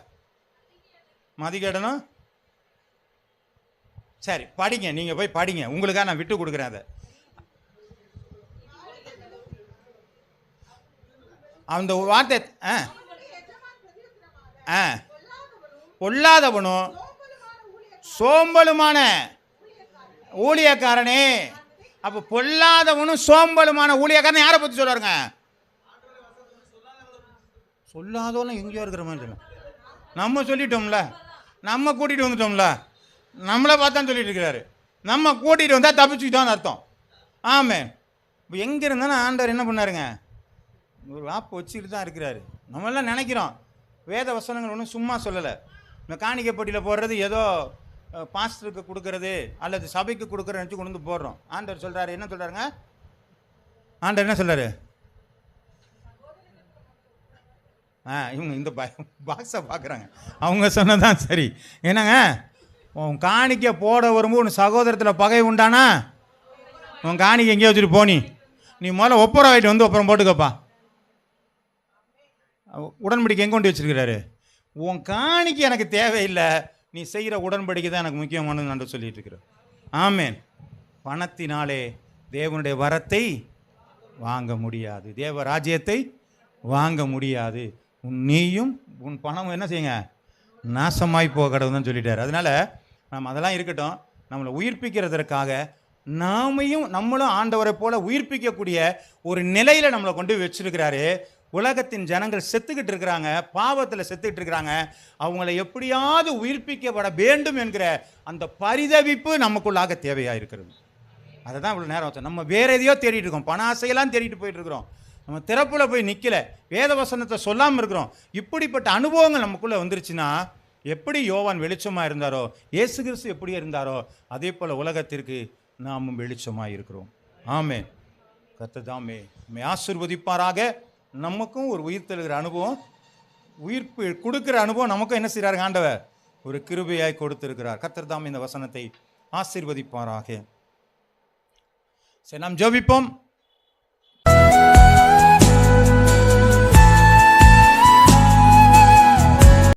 மதிகேடனும் சரி படிங்க, நீங்கள் போய் படிங்க, உங்களுக்காக நான் விட்டு கொடுக்குறேன். அதை அந்த வார்த்தை பொல்லாதவனும் சோம்பலுமான ஊழியக்காரனே. அப்போ பொல்லாதவனும் சோம்பலுமான ஊழியக்காரன் யாரை பற்றி சொல்றாருங்க? சொல்லாதவனும் எங்கேயோ இருக்கிற மாதிரி நம்ம சொல்லிட்டோம்ல, நம்ம கூட்டிகிட்டு வந்துட்டோம்ல, நம்மளை பார்த்தான் சொல்லிட்டு இருக்கிறாரு. நம்ம கூட்டிகிட்டு வந்தால் தப்பிச்சுக்கிட்டோன்னு அர்த்தம். ஆமே. இப்போ எங்கே இருந்தாலும் ஆண்டவர் என்ன பண்ணாருங்க? ஒரு வாப்பு வச்சுக்கிட்டு தான் இருக்கிறாரு. நம்மளாம் நினைக்கிறோம் வேத வசனங்கள் ஒன்றும் சும்மா சொல்லலை. இந்த காணிக்கை போட்டியில் போடுறது ஏதோ பாஸ்டருக்கு கொடுக்கறது அல்லது சபைக்கு கொடுக்குற நினச்சி கொண்டு வந்து போடுறோம். ஆண்டவர் சொல்கிறாரு, என்ன சொல்கிறாருங்க? ஆண்டவர் என்ன சொல்கிறாரு? இவங்க இந்த பாக்ஸை பார்க்குறாங்க, அவங்க சொன்னதான் சரி. என்னங்க, உன் காணிக்கை போட வரும்போது உன் சகோதரத்தில் பகை உண்டானா உன் காணிக்கை எங்கேயோ வச்சுட்டு போனி, நீ முதல்ல ஒப்புரம் ஆகிட்டு வந்து அப்புறம் போட்டுக்கப்பா. உடன்படிக்கை எங்கே கொண்டு வச்சிருக்கிறாரு? உன் காணிக்கை எனக்கு தேவையில்லை, நீ செய்கிற உடன்படிக்கை தான் எனக்கு முக்கியமானது நான் சொல்லிட்டு இருக்கிறேன். ஆமேன். பணத்தினாலே தேவனுடைய வரத்தை வாங்க முடியாது, தேவ ராஜ்யத்தை வாங்க முடியாது. நீயும் உன் பணமும் என்ன செய்யுங்க? நாசமாய் போக கடவுள்னு சொல்லிட்டார். அதனால் நம்ம அதெல்லாம் இருக்கட்டும், நம்மளை உயிர்ப்பிக்கிறதற்காக நம்மளும் ஆண்டவரை போல உயிர்ப்பிக்கக்கூடிய ஒரு நிலையில் நம்மளை கொண்டு வச்சிருக்கிறாரு. உலகத்தின் ஜனங்கள் செத்துக்கிட்டு இருக்கிறாங்க, பாவத்தில் செத்துக்கிட்டு இருக்கிறாங்க. அவங்கள எப்படியாவது உயிர்ப்பிக்கப்பட வேண்டும் என்கிற அந்த பரிதவிப்பு நமக்குள்ளாக தேவையாக இருக்கிறது. அதை தான் இவ்வளோ நேரம் வச்சோம். நம்ம வேற எதையோ தேடிட்டு இருக்கோம், பண ஆசையெல்லாம் தேடிட்டு போயிட்டு இருக்கிறோம். நம்ம திறப்பில் போய் நிற்கல, வேத வசனத்தை சொல்லாமல் இருக்கிறோம். இப்படிப்பட்ட அனுபவங்கள் நமக்குள்ளே வந்துருச்சுன்னா, எப்படி யோவான் வெளிச்சமாக இருந்தாரோ, இயேசு கிறிஸ்து எப்படி இருந்தாரோ, அதே போல் உலகத்திற்கு நாமும் வெளிச்சமாக இருக்கிறோம். ஆமே. கர்த்தர் தாமே நம்மை ஆசீர்வதிப்பாராக. நமக்கும் ஒரு உயிர் தெழுகிற அனுபவம், உயிர்ப்பு கொடுக்குற அனுபவம் நமக்கும் என்ன செய்கிறாரு ஆண்டவர்? ஒரு கிருபையாய் கொடுத்திருக்கிறார். கர்த்தர் தாமே இந்த வசனத்தை ஆசீர்வதிப்பாராக. சரி, நாம் ஜெபிப்போம்.